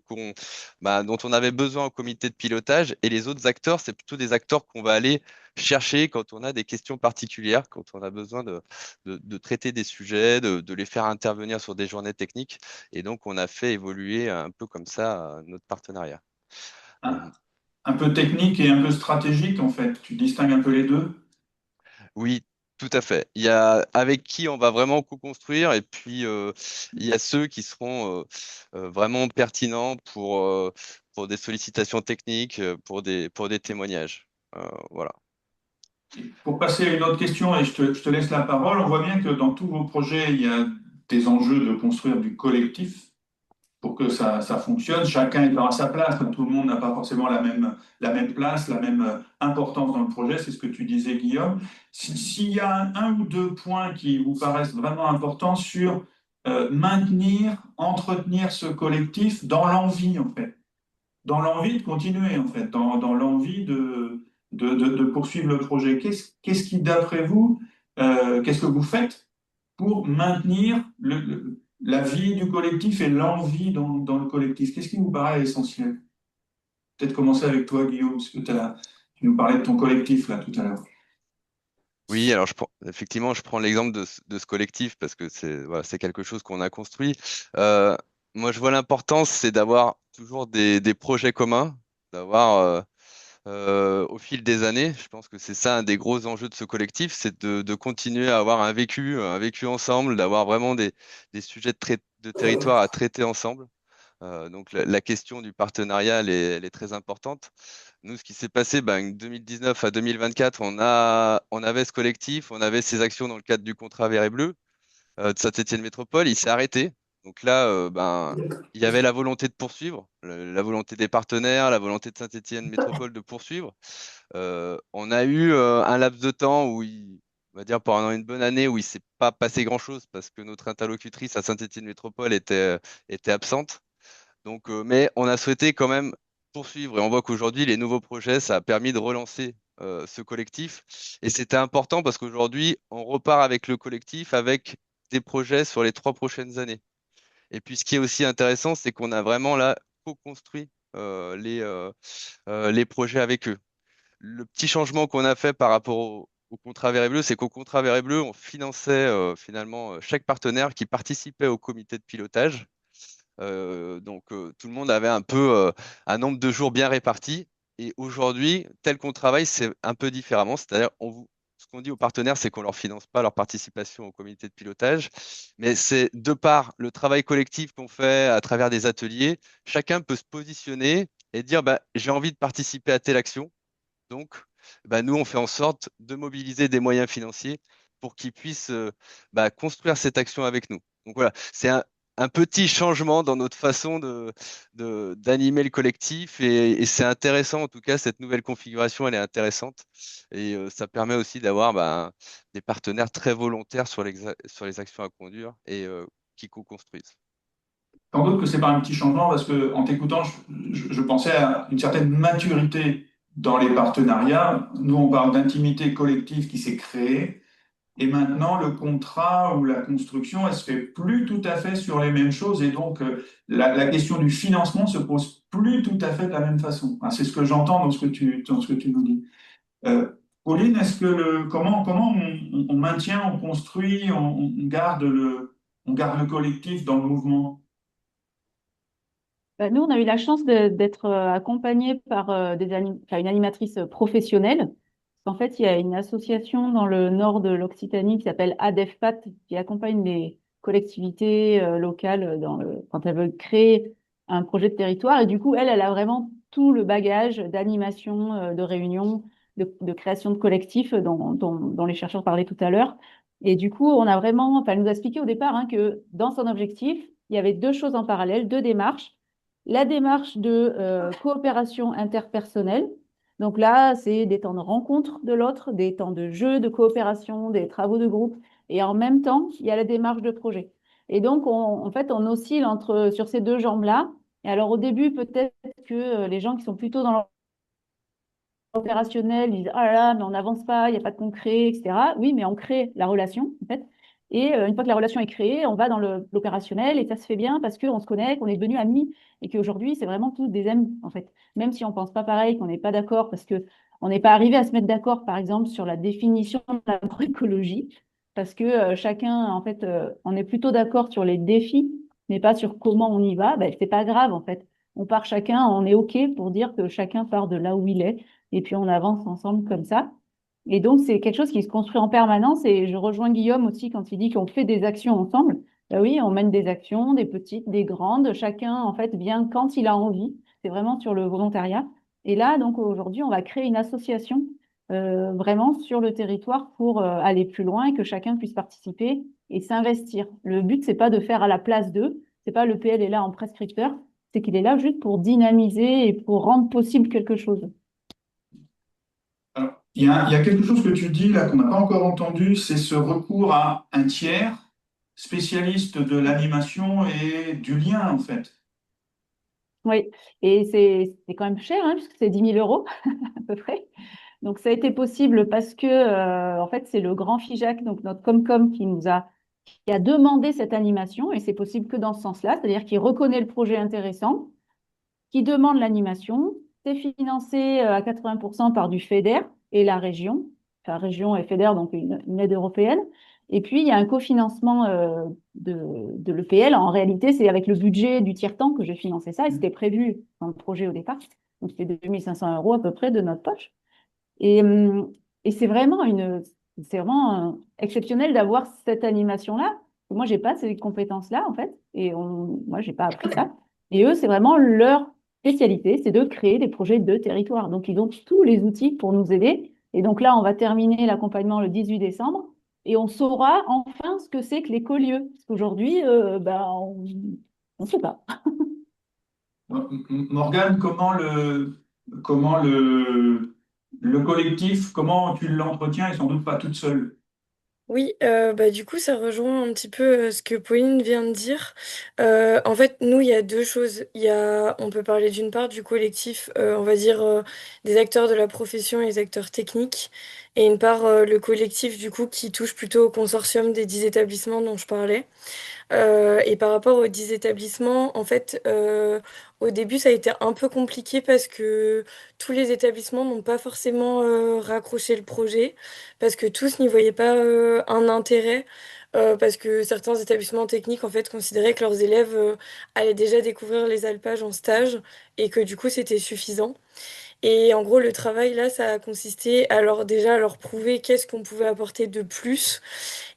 dont on avait besoin au comité de pilotage. Et les autres acteurs, c'est plutôt des acteurs qu'on va aller chercher quand on a des questions particulières, quand on a besoin de traiter des sujets, de les faire intervenir sur des journées techniques. Et donc, on a fait évoluer un peu comme ça notre partenariat. Un peu technique et un peu stratégique, en fait. Tu distingues un peu les deux? Oui, tout à fait. Il y a avec qui on va vraiment co-construire et puis il y a ceux qui seront vraiment pertinents pour des sollicitations techniques, pour des témoignages. Voilà. Pour passer à une autre question, et je te laisse la parole, on voit bien que dans tous vos projets, il y a des enjeux de construire du collectif pour que ça fonctionne. Chacun est à sa place, donc tout le monde n'a pas forcément la même place, la même importance dans le projet, c'est ce que tu disais, Guillaume. S'il y a un ou deux points qui vous paraissent vraiment importants sur maintenir, entretenir ce collectif dans l'envie, en fait. dans l'envie de continuer, en fait, dans l'envie de poursuivre le projet. Qu'est-ce qui, d'après vous, qu'est-ce que vous faites pour maintenir la vie du collectif et l'envie dans le collectif? Qu'est-ce qui vous paraît essentiel? Peut-être commencer avec toi, Guillaume, parce que tu nous parlais de ton collectif là tout à l'heure. Oui, alors effectivement, je prends l'exemple de ce collectif parce que c'est voilà, c'est quelque chose qu'on a construit. Euh, Moi, je vois l'importance, c'est d'avoir toujours des projets communs, d'avoir au fil des années. Je pense que c'est ça un des gros enjeux de ce collectif, c'est de continuer à avoir un vécu ensemble, d'avoir vraiment des sujets de territoire à traiter ensemble. Donc la question du partenariat, elle est très importante. Nous, ce qui s'est passé, ben, 2019 à 2024, on avait ce collectif, on avait ces actions dans le cadre du contrat vert et bleu de Saint-Étienne Métropole. Il s'est arrêté. Donc là, ben, il y avait la volonté de poursuivre, la volonté des partenaires, la volonté de Saint-Étienne Métropole de poursuivre. On a eu un laps de temps on va dire pendant une bonne année, où il s'est pas passé grand-chose parce que notre interlocutrice à Saint-Étienne Métropole était absente. Donc, mais on a souhaité quand même poursuivre et on voit qu'aujourd'hui, les nouveaux projets, ça a permis de relancer ce collectif. Et c'était important parce qu'aujourd'hui, on repart avec le collectif avec des projets sur les 3 prochaines années. Et puis, ce qui est aussi intéressant, c'est qu'on a vraiment là co-construit les projets avec eux. Le petit changement qu'on a fait par rapport au contrat vert et bleu, c'est qu'au contrat vert et bleu, on finançait finalement chaque partenaire qui participait au comité de pilotage. Tout le monde avait un peu un nombre de jours bien réparti. Et aujourd'hui, tel qu'on travaille, c'est un peu différemment. C'est-à-dire, ce qu'on dit aux partenaires, c'est qu'on leur finance pas leur participation au comité de pilotage, mais c'est de par le travail collectif qu'on fait à travers des ateliers, chacun peut se positionner et dire, bah, j'ai envie de participer à telle action. Donc, bah, nous, on fait en sorte de mobiliser des moyens financiers pour qu'ils puissent bah, construire cette action avec nous. Donc voilà, c'est un petit changement dans notre façon d'animer le collectif et c'est intéressant, en tout cas, cette nouvelle configuration, elle est intéressante et ça permet aussi d'avoir bah, des partenaires très volontaires sur les actions à conduire et qui co-construisent. Sans doute que c'est pas un petit changement parce que en t'écoutant, je pensais à une certaine maturité dans les partenariats. Nous, on parle d'intimité collective qui s'est créée. Et maintenant, le contrat ou la construction, elle se fait plus tout à fait sur les mêmes choses. Et donc, la question du financement se pose plus tout à fait de la même façon. Hein, c'est ce que j'entends dans ce que tu nous dis. Pauline, comment on maintient, on construit, on on garde le collectif dans le mouvement? Nous, on a eu la chance d'être accompagnés par une animatrice professionnelle. En fait, il y a une association dans le nord de l'Occitanie qui s'appelle ADEFPAT qui accompagne les collectivités locales quand elles veulent créer un projet de territoire. Et du coup, elle a vraiment tout le bagage d'animation, de réunion, de création de collectifs dont les chercheurs parlaient tout à l'heure. Et du coup, elle nous a expliqué au départ hein, que dans son objectif, il y avait deux choses en parallèle, deux démarches. La démarche de coopération interpersonnelle. Donc là, c'est des temps de rencontre de l'autre, des temps de jeu, de coopération, des travaux de groupe. Et en même temps, il y a la démarche de projet. Et donc, en fait, on oscille sur ces deux jambes-là. Et alors, au début, peut-être que les gens qui sont plutôt dans opérationnel, ils disent ah là là, mais on n'avance pas, il n'y a pas de concret, etc. Oui, mais on crée la relation, en fait. Et une fois que la relation est créée, on va dans l'opérationnel et ça se fait bien parce qu'on se connaît, qu'on est devenus amis et qu'aujourd'hui, c'est vraiment tous des amis, en fait. Même si on pense pas pareil, qu'on n'est pas d'accord parce que on n'est pas arrivé à se mettre d'accord, par exemple, sur la définition de l'agroécologie, parce que chacun, en fait, on est plutôt d'accord sur les défis, mais pas sur comment on y va. Ben, c'est pas grave, en fait. On part chacun, on est OK pour dire que chacun part de là où il est et puis on avance ensemble comme ça. Et donc, c'est quelque chose qui se construit en permanence. Et je rejoins Guillaume aussi quand il dit qu'on fait des actions ensemble. Ben oui, on mène des actions, des petites, des grandes. Chacun, en fait, vient quand il a envie. C'est vraiment sur le volontariat. Et là, donc, aujourd'hui, on va créer une association vraiment sur le territoire pour aller plus loin et que chacun puisse participer et s'investir. Le but, c'est pas de faire à la place d'eux. C'est pas le PL est là en prescripteur. C'est qu'il est là juste pour dynamiser et pour rendre possible quelque chose. Alors, il y a quelque chose que tu dis là qu'on n'a pas encore entendu, c'est ce recours à un tiers spécialiste de l'animation et du lien en fait. Oui, et c'est quand même cher, hein, puisque c'est 10 000 euros à peu près. Donc, ça a été possible parce que, en fait, c'est le grand FIJAC, donc notre Comcom, qui a demandé cette animation, et c'est possible que dans ce sens-là, c'est-à-dire qu'il reconnaît le projet intéressant, qui demande l'animation. C'est financé à 80% par du FEDER et la région, enfin région et FEDER, donc une aide européenne. Et puis, il y a un cofinancement de l'EPL. En réalité, c'est avec le budget du tiers-temps que j'ai financé ça, et c'était prévu dans le projet au départ. Donc, c'était 2 500 euros à peu près de notre poche. Et, et c'est vraiment exceptionnel d'avoir cette animation-là. Moi, j'ai pas ces compétences-là, en fait, et moi, j'ai pas appris ça. Et eux, c'est vraiment leur spécialité, c'est de créer des projets de territoire. Donc, ils ont tous les outils pour nous aider. Et donc là, on va terminer l'accompagnement le 18 décembre, et on saura enfin ce que c'est que l'écolieu. Parce qu'aujourd'hui, on ne sait pas. Morgane, comment le collectif, comment tu l'entretiens et sans doute pas toute seule? Oui, du coup, ça rejoint un petit peu ce que Pauline vient de dire. En fait, nous, il y a deux choses. On peut parler d'une part du collectif, on va dire des acteurs de la profession et les acteurs techniques, et une part le collectif du coup qui touche plutôt au consortium des 10 établissements dont je parlais. Et par rapport aux 10 établissements, en fait, au début, ça a été un peu compliqué parce que tous les établissements n'ont pas forcément raccroché le projet, parce que tous n'y voyaient pas un intérêt, parce que certains établissements techniques, en fait, considéraient que leurs élèves allaient déjà découvrir les alpages en stage et que du coup, c'était suffisant. Et en gros, le travail là, ça a consisté alors déjà à leur prouver qu'est-ce qu'on pouvait apporter de plus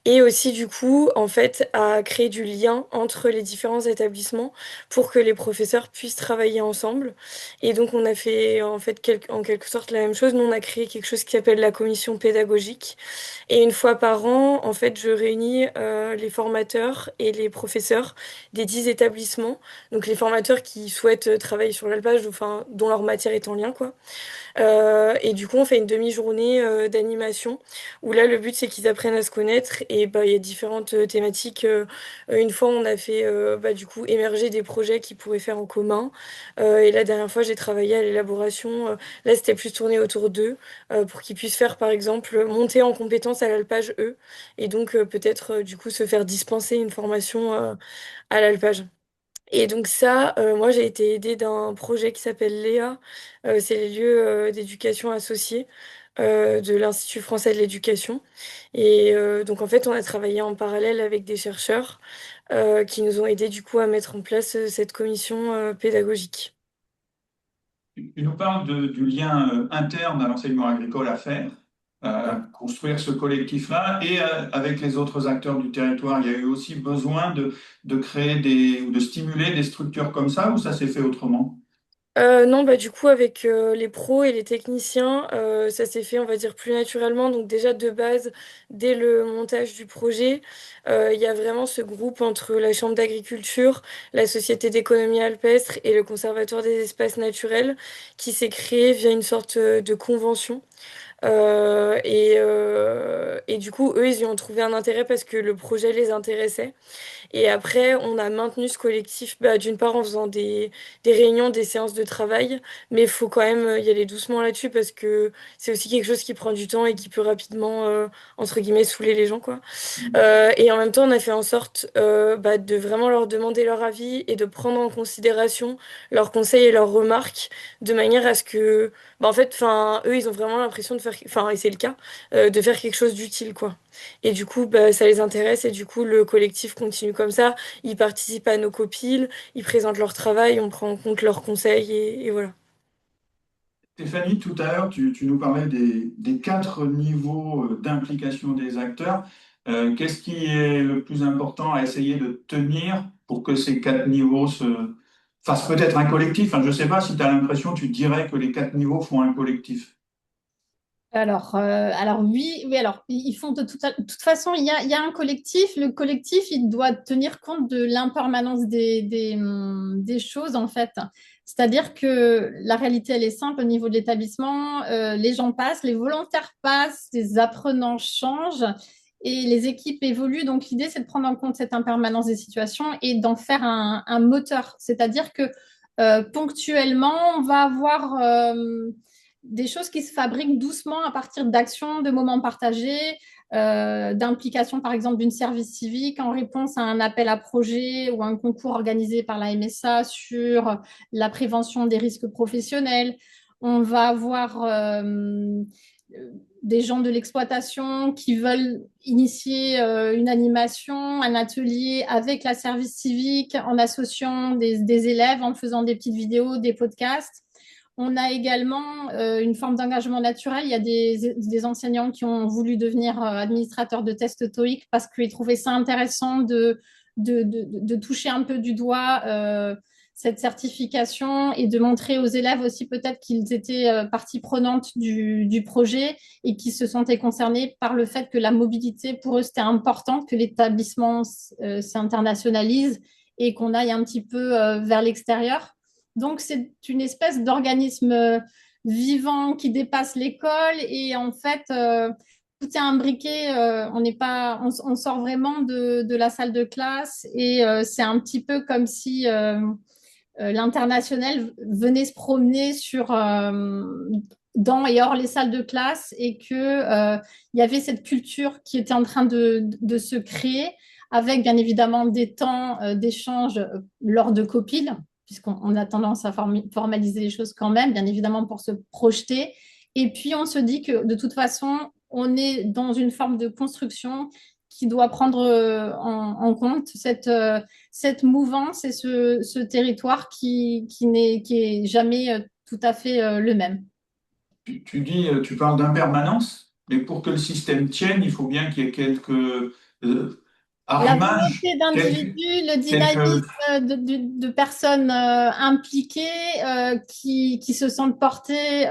et aussi, du coup, en fait, à créer du lien entre les différents établissements pour que les professeurs puissent travailler ensemble. Et donc, on a fait, en fait, en quelque sorte la même chose. Nous, on a créé quelque chose qui s'appelle la commission pédagogique. Et une fois par an, en fait, je réunis les formateurs et les professeurs des 10 établissements. Donc, les formateurs qui souhaitent travailler sur l'alpage, enfin, dont leur matière est en lien, quoi. Et du coup, on fait une demi-journée d'animation où là, le but, c'est qu'ils apprennent à se connaître. Et bah, il y a différentes thématiques. Une fois, on a fait du coup émerger des projets qu'ils pourraient faire en commun. Et la dernière fois, j'ai travaillé à l'élaboration. Là, c'était plus tourné autour d'eux pour qu'ils puissent faire, par exemple, monter en compétence à l'alpage eux. Et donc, peut-être, du coup, se faire dispenser une formation à l'alpage. Et donc ça, moi j'ai été aidée d'un projet qui s'appelle Léa. C'est les lieux d'éducation associés de l'Institut français de l'éducation. Et donc en fait, on a travaillé en parallèle avec des chercheurs qui nous ont aidés du coup à mettre en place cette commission pédagogique. Tu nous parles du lien interne à l'enseignement agricole à faire, construire ce collectif-là, et avec les autres acteurs du territoire. Il y a eu aussi besoin de créer ou de stimuler des structures comme ça, ou ça s'est fait autrement? Non, bah du coup avec les pros et les techniciens, ça s'est fait, on va dire, plus naturellement. Donc déjà de base, dès le montage du projet, il y a vraiment ce groupe entre la Chambre d'agriculture, la Société d'économie alpestre et le Conservatoire des espaces naturels qui s'est créé via une sorte de convention. Et du coup, eux, ils y ont trouvé un intérêt parce que le projet les intéressait. Et après, on a maintenu ce collectif, bah, d'une part en faisant des réunions, des séances de travail, mais il faut quand même y aller doucement là-dessus parce que c'est aussi quelque chose qui prend du temps et qui peut rapidement, entre guillemets, saouler les gens, quoi. Et en même temps, on a fait en sorte de vraiment leur demander leur avis et de prendre en considération leurs conseils et leurs remarques de manière à ce que, en fait, enfin, eux, ils ont vraiment l'impression de faire, enfin, et c'est le cas, de faire quelque chose d'utile, quoi. Et du coup, bah, ça les intéresse et du coup, le collectif continue comme ça. Ils participent à nos copiles, ils présentent leur travail, on prend en compte leurs conseils et voilà. Stéphanie, tout à l'heure, tu nous parlais des quatre niveaux d'implication des acteurs. Qu'est-ce qui est le plus important à essayer de tenir pour que ces quatre niveaux se fassent peut-être un collectif? Enfin, je ne sais pas si tu as l'impression, tu dirais que les quatre niveaux font un collectif. Alors oui, oui, alors ils font de toute façon, il y a un collectif. Le collectif, il doit tenir compte de l'impermanence des choses, en fait. C'est-à-dire que la réalité, elle est simple au niveau de l'établissement. Les gens passent, les volontaires passent, les apprenants changent et les équipes évoluent. Donc l'idée, c'est de prendre en compte cette impermanence des situations et d'en faire un moteur. C'est-à-dire que Ponctuellement, on va avoir des choses qui se fabriquent doucement à partir d'actions, de moments partagés, d'implication par exemple d'une service civique en réponse à un appel à projet ou un concours organisé par la MSA sur la prévention des risques professionnels. On va avoir des gens de l'exploitation qui veulent initier une animation, un atelier avec la service civique en associant des élèves, en faisant des petites vidéos, des podcasts. On a également une forme d'engagement naturel. Il y a des enseignants qui ont voulu devenir administrateurs de tests TOEIC parce qu'ils trouvaient ça intéressant de toucher un peu du doigt cette certification et de montrer aux élèves aussi peut-être qu'ils étaient partie prenante du projet et qui se sentaient concernés par le fait que la mobilité, pour eux, c'était important, que l'établissement s'internationalise et qu'on aille un petit peu vers l'extérieur. Donc, c'est une espèce d'organisme vivant qui dépasse l'école et en fait, tout est imbriqué. On sort vraiment de la salle de classe et c'est un petit peu comme si l'international venait se promener dans et hors les salles de classe et que il y avait cette culture qui était en train de se créer avec bien évidemment des temps d'échange lors de copiles, puisqu'on a tendance à formaliser les choses quand même, bien évidemment pour se projeter. Et puis on se dit que de toute façon, on est dans une forme de construction qui doit prendre en compte cette mouvance et ce territoire qui est jamais tout à fait le même. Tu parles d'impermanence, mais pour que le système tienne, il faut bien qu'il y ait quelques La arrimages, volonté d'individus, le quelques... dynamisme de personnes impliquées qui se sentent portées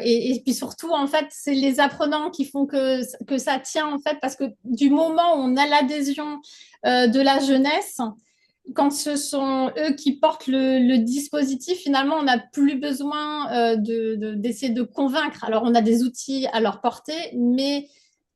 et puis surtout en fait c'est les apprenants qui font que ça tient en fait parce que du moment où on a l'adhésion de la jeunesse, quand ce sont eux qui portent le dispositif, finalement, on n'a plus besoin d'essayer de convaincre. Alors, on a des outils à leur portée, mais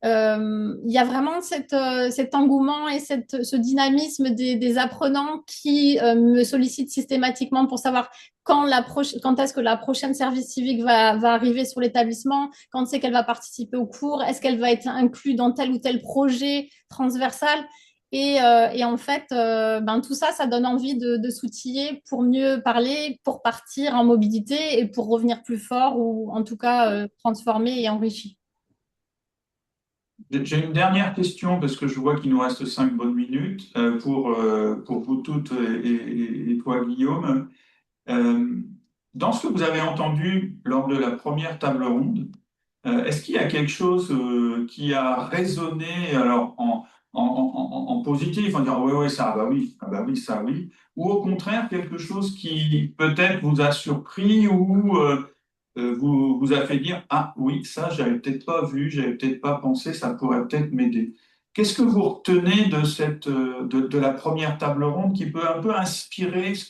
il y a vraiment cet engouement et ce dynamisme des apprenants qui me sollicitent systématiquement pour savoir quand est-ce que la prochaine service civique va arriver sur l'établissement, quand c'est qu'elle va participer au cours, est-ce qu'elle va être inclue dans tel ou tel projet transversal. Et en fait, tout ça, ça donne envie de s'outiller pour mieux parler, pour partir en mobilité et pour revenir plus fort ou en tout cas transformé et enrichi. J'ai une dernière question parce que je vois qu'il nous reste 5 bonnes minutes pour vous toutes et toi, Guillaume. Euh, Dans ce que vous avez entendu lors de la première table ronde, est-ce qu'il y a quelque chose qui a résonné alors en positif, en disant oui, oui, ça, ah bah oui, ça, oui, ou au contraire quelque chose qui peut-être vous a surpris ou vous a fait dire ah oui, ça, j'avais peut-être pas vu, j'avais peut-être pas pensé, ça pourrait peut-être m'aider. Qu'est-ce que vous retenez de de la première table ronde qui peut un peu inspirer ce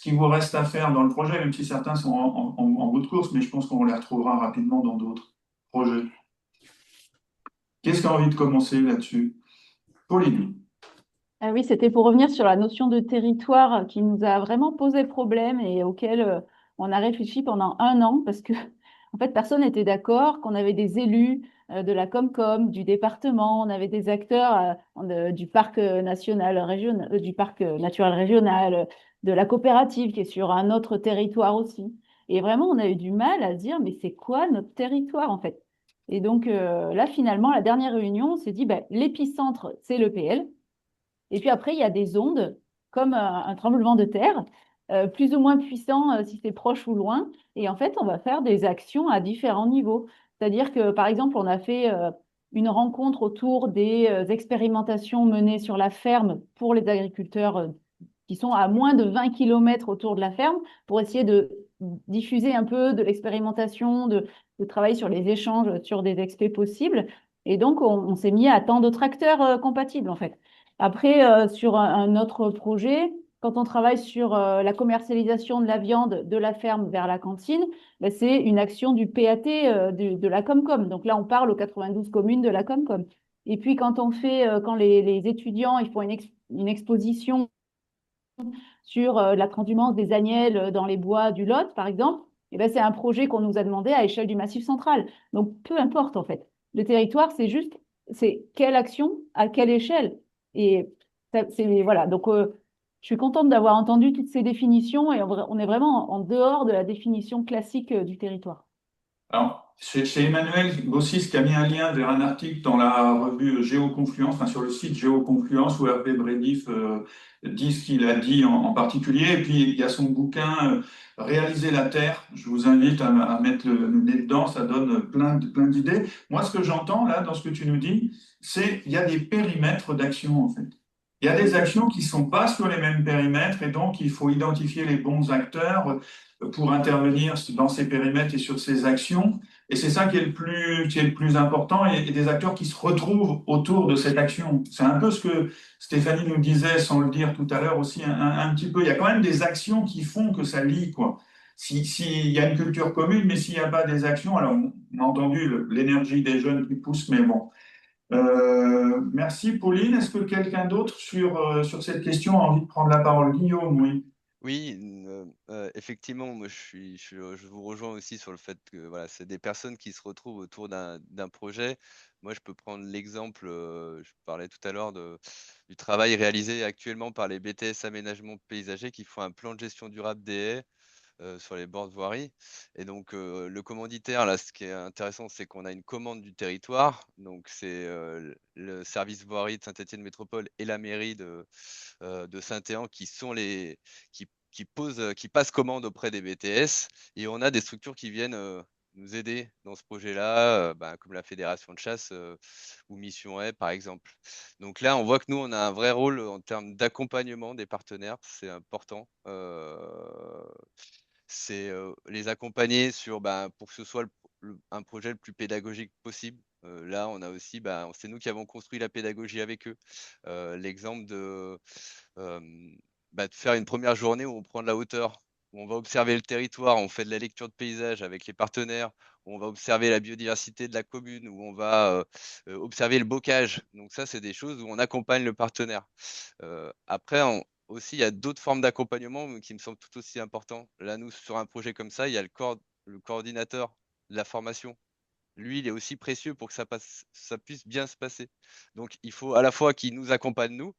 qui vous reste à faire dans le projet, même si certains sont en bout de course, mais je pense qu'on les retrouvera rapidement dans d'autres projet. Qu'est-ce qui a envie de commencer là-dessus? Pauline. Ah oui, c'était pour revenir sur la notion de territoire qui nous a vraiment posé problème et auquel on a réfléchi pendant 1 an parce que en fait personne n'était d'accord, qu'on avait des élus de la Comcom, du département, on avait des acteurs du parc national régional, du parc naturel régional, de la coopérative qui est sur un autre territoire aussi. Et vraiment, on a eu du mal à se dire mais c'est quoi notre territoire en fait? Et donc là, finalement, la dernière réunion, on s'est dit l'épicentre, c'est le PL. Et puis après, il y a des ondes, comme un tremblement de terre, plus ou moins puissant si c'est proche ou loin. Et en fait, on va faire des actions à différents niveaux. C'est-à-dire que, par exemple, on a fait une rencontre autour des expérimentations menées sur la ferme pour les agriculteurs qui sont à moins de 20 km autour de la ferme, pour essayer de diffuser un peu de l'expérimentation, de travailler sur les échanges, sur des expés possibles. Et donc, on s'est mis à tant d'autres acteurs compatibles, en fait. Après, sur un autre projet, quand on travaille sur la commercialisation de la viande de la ferme vers la cantine, c'est une action du PAT de la Comcom. Donc là, on parle aux 92 communes de la Comcom. Et puis, quand on fait, quand les étudiants ils font une exposition sur la transhumance des agnelles dans les bois du Lot, par exemple, eh ben, c'est un projet qu'on nous a demandé à l'échelle du Massif central. Donc, peu importe, en fait. Le territoire, c'est quelle action, à quelle échelle. Et voilà. Donc, je suis contente d'avoir entendu toutes ces définitions et on est vraiment en dehors de la définition classique du territoire. Alors, chez Emmanuel Bossis qui a mis un lien vers un article dans la revue Géoconfluence, enfin sur le site Géoconfluence, où Hervé Brédif dit ce qu'il a dit en particulier. Et puis, il y a son bouquin Réaliser la Terre. Je vous invite à mettre le nez dedans, ça donne plein d'idées. Moi, ce que j'entends là, dans ce que tu nous dis, c'est qu'il y a des périmètres d'action, en fait. Il y a des actions qui ne sont pas sur les mêmes périmètres, et donc il faut identifier les bons acteurs pour intervenir dans ces périmètres et sur ces actions. Et c'est ça qui est le plus important, et des acteurs qui se retrouvent autour de cette action. C'est un peu ce que Stéphanie nous disait, sans le dire tout à l'heure aussi, un petit peu. Il y a quand même des actions qui font que ça lie, quoi. Il y a une culture commune, mais s'il n'y a pas des actions, alors on a entendu l'énergie des jeunes qui pousse, mais bon. Merci Pauline. Est-ce que quelqu'un d'autre sur cette question a envie de prendre la parole? Guillaume, oui. Oui, effectivement, moi je vous rejoins aussi sur le fait que voilà, c'est des personnes qui se retrouvent autour d'un projet. Moi, je peux prendre l'exemple, je parlais tout à l'heure du travail réalisé actuellement par les BTS Aménagement Paysager qui font un plan de gestion durable des haies sur les bords de voirie. Et donc, le commanditaire, là, ce qui est intéressant, c'est qu'on a une commande du territoire. Donc, c'est le service voirie de Saint-Étienne Métropole et la mairie de Saint-Éan qui sont qui passent commande auprès des BTS. Et on a des structures qui viennent nous aider dans ce projet-là, comme la Fédération de chasse ou Mission Haie, par exemple. Donc là, on voit que nous, on a un vrai rôle en termes d'accompagnement des partenaires. C'est important. C'est les accompagner pour que ce soit un projet le plus pédagogique possible. Là, on a aussi, c'est nous qui avons construit la pédagogie avec eux. L'exemple euh, de faire une première journée où on prend de la hauteur, où on va observer le territoire, on fait de la lecture de paysage avec les partenaires, où on va observer la biodiversité de la commune, où on va observer le bocage. Donc ça, c'est des choses où on accompagne le partenaire. Après, aussi, il y a d'autres formes d'accompagnement qui me semblent tout aussi importants. Là, nous, sur un projet comme ça, il y a le coordinateur de la formation. Lui, il est aussi précieux pour que ça puisse bien se passer. Donc, il faut à la fois qu'il nous accompagne, nous,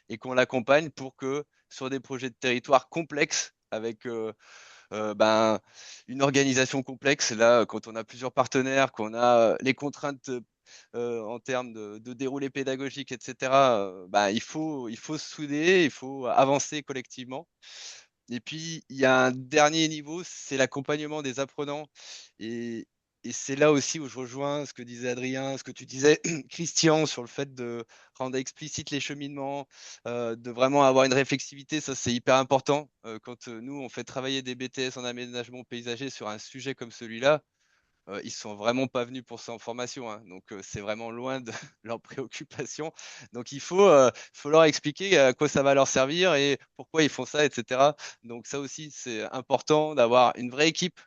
et qu'on l'accompagne pour que sur des projets de territoire complexes, avec une organisation complexe, là, quand on a plusieurs partenaires, qu'on a les contraintes en termes de déroulé pédagogique, etc., il faut se souder, il faut avancer collectivement. Et puis, il y a un dernier niveau, c'est l'accompagnement des apprenants. Et, et c'est là aussi où je rejoins ce que disait Adrien, ce que tu disais, Christian, sur le fait de rendre explicite les cheminements, de vraiment avoir une réflexivité. Ça, c'est hyper important. Quand nous, on fait travailler des BTS en aménagement paysager sur un sujet comme celui-là, ils sont vraiment pas venus pour ça en formation, hein. Donc c'est vraiment loin de leur préoccupation. Donc faut leur expliquer à quoi ça va leur servir et pourquoi ils font ça, etc. Donc ça aussi, c'est important d'avoir une vraie équipe,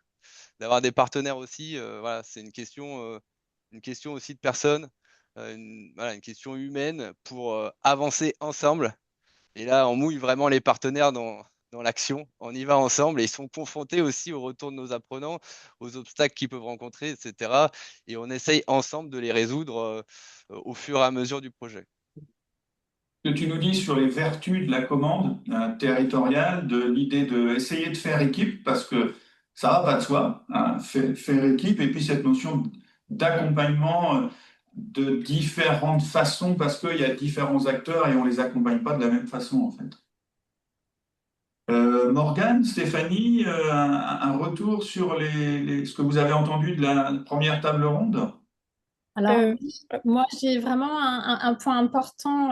d'avoir des partenaires aussi. Voilà, c'est une question aussi de personnes, voilà, une question humaine pour avancer ensemble. Et là, on mouille vraiment les partenaires dans l'action. On y va ensemble et ils sont confrontés aussi au retour de nos apprenants, aux obstacles qu'ils peuvent rencontrer, etc. Et on essaye ensemble de les résoudre au fur et à mesure du projet. Ce que tu nous dis sur les vertus de la commande territoriale, de l'idée d'essayer de faire équipe, parce que ça va pas de soi, hein, faire équipe, et puis cette notion d'accompagnement de différentes façons, parce qu'il y a différents acteurs et on les accompagne pas de la même façon, en fait. Morgane, Stéphanie, un retour sur ce que vous avez entendu de la première table ronde? Alors, Euh, moi, j'ai vraiment un point important,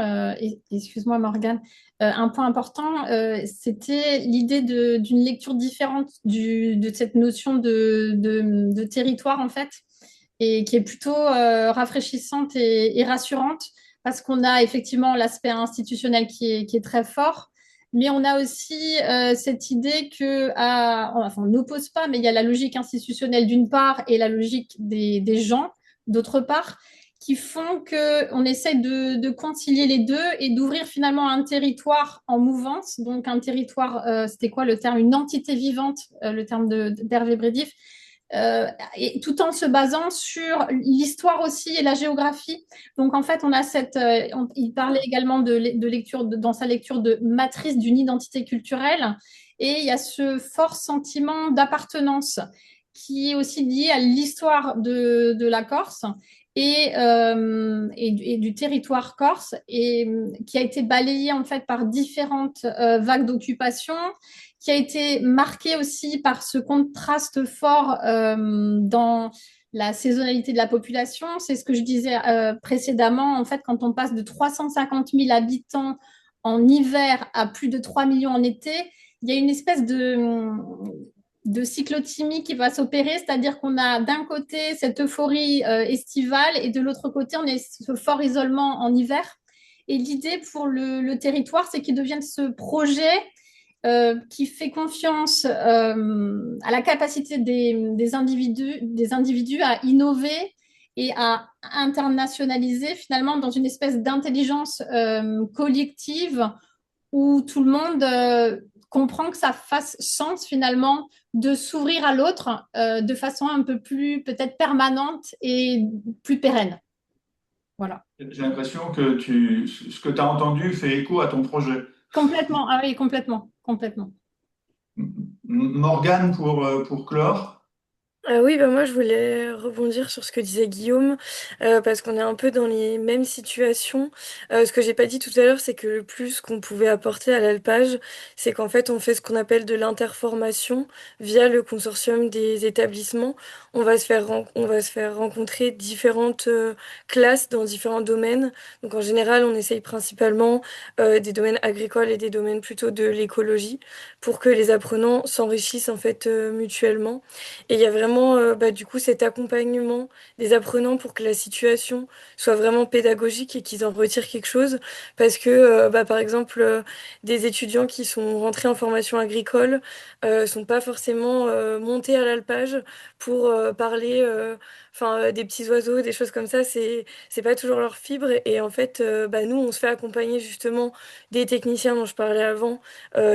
excuse-moi Morgane, un point important, c'était l'idée d'une lecture différente de cette notion de territoire, en fait, et qui est plutôt rafraîchissante et rassurante, parce qu'on a effectivement l'aspect institutionnel qui est très fort, mais on a aussi cette idée enfin, on n'oppose pas, mais il y a la logique institutionnelle d'une part et la logique des gens d'autre part, qui font qu'on essaie de concilier les deux et d'ouvrir finalement un territoire en mouvance. Donc un territoire, c'était quoi le terme? Une entité vivante, le terme d'Hervé Brédif, et tout en se basant sur l'histoire aussi et la géographie. Donc en fait, on a il parlait également de lecture, dans sa lecture de matrice d'une identité culturelle, et il y a ce fort sentiment d'appartenance qui est aussi lié à l'histoire de la Corse et du territoire corse, et qui a été balayé en fait par différentes vagues d'occupation, qui a été marqué aussi par ce contraste fort dans la saisonnalité de la population. C'est ce que je disais précédemment. En fait, quand on passe de 350 000 habitants en hiver à plus de 3 millions en été, il y a une espèce de cyclothymie qui va s'opérer, c'est-à-dire qu'on a d'un côté cette euphorie estivale et de l'autre côté, on a ce fort isolement en hiver. Et l'idée pour le territoire, c'est qu'il devienne ce projet qui fait confiance à la capacité des individus à innover et à internationaliser finalement dans une espèce d'intelligence collective où tout le monde comprend que ça fasse sens finalement de s'ouvrir à l'autre de façon un peu plus peut-être permanente et plus pérenne. Voilà. J'ai l'impression que ce que tu as entendu fait écho à ton projet. Complètement, ah oui, complètement, complètement. Morgane, pour clore. Oui, bah moi je voulais rebondir sur ce que disait Guillaume, parce qu'on est un peu dans les mêmes situations. Ce que j'ai pas dit tout à l'heure, c'est que le plus qu'on pouvait apporter à l'alpage, c'est qu'en fait on fait ce qu'on appelle de l'interformation via le consortium des établissements. On va se faire rencontrer différentes classes dans différents domaines. Donc en général, on essaye principalement des domaines agricoles et des domaines plutôt de l'écologie pour que les apprenants s'enrichissent en fait mutuellement. Et il y a vraiment du coup cet accompagnement des apprenants pour que la situation soit vraiment pédagogique et qu'ils en retirent quelque chose. Parce que par exemple, des étudiants qui sont rentrés en formation agricole sont pas forcément montés à l'alpage pour parler des petits oiseaux, des choses comme ça. C'est pas toujours leur fibre. Et en fait, nous, on se fait accompagner justement des techniciens dont je parlais avant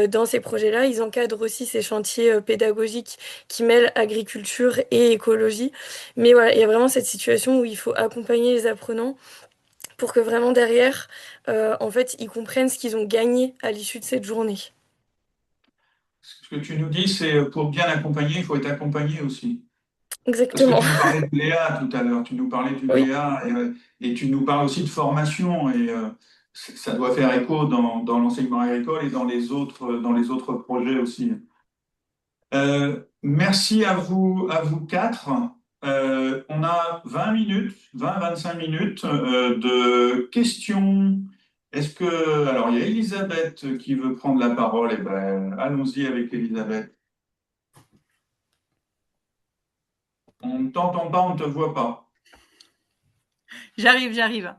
dans ces projets-là. Ils encadrent aussi ces chantiers pédagogiques qui mêle agriculture et écologie. Mais voilà, il y a vraiment cette situation où il faut accompagner les apprenants pour que vraiment derrière, en fait, ils comprennent ce qu'ils ont gagné à l'issue de cette journée. Ce que tu nous dis, c'est pour bien accompagner, il faut être accompagné aussi. Parce que Exactement. tu nous parlais de Léa tout à l'heure, tu nous parlais du Oui. Léa et tu nous parles aussi de formation et ça doit faire écho dans l'enseignement agricole et dans les autres projets aussi. Merci à vous quatre. On a 20 minutes, 20-25 minutes de questions. Alors, il y a Elisabeth qui veut prendre la parole. Eh ben, allons-y avec Elisabeth. On ne t'entend pas, on ne te voit pas. J'arrive.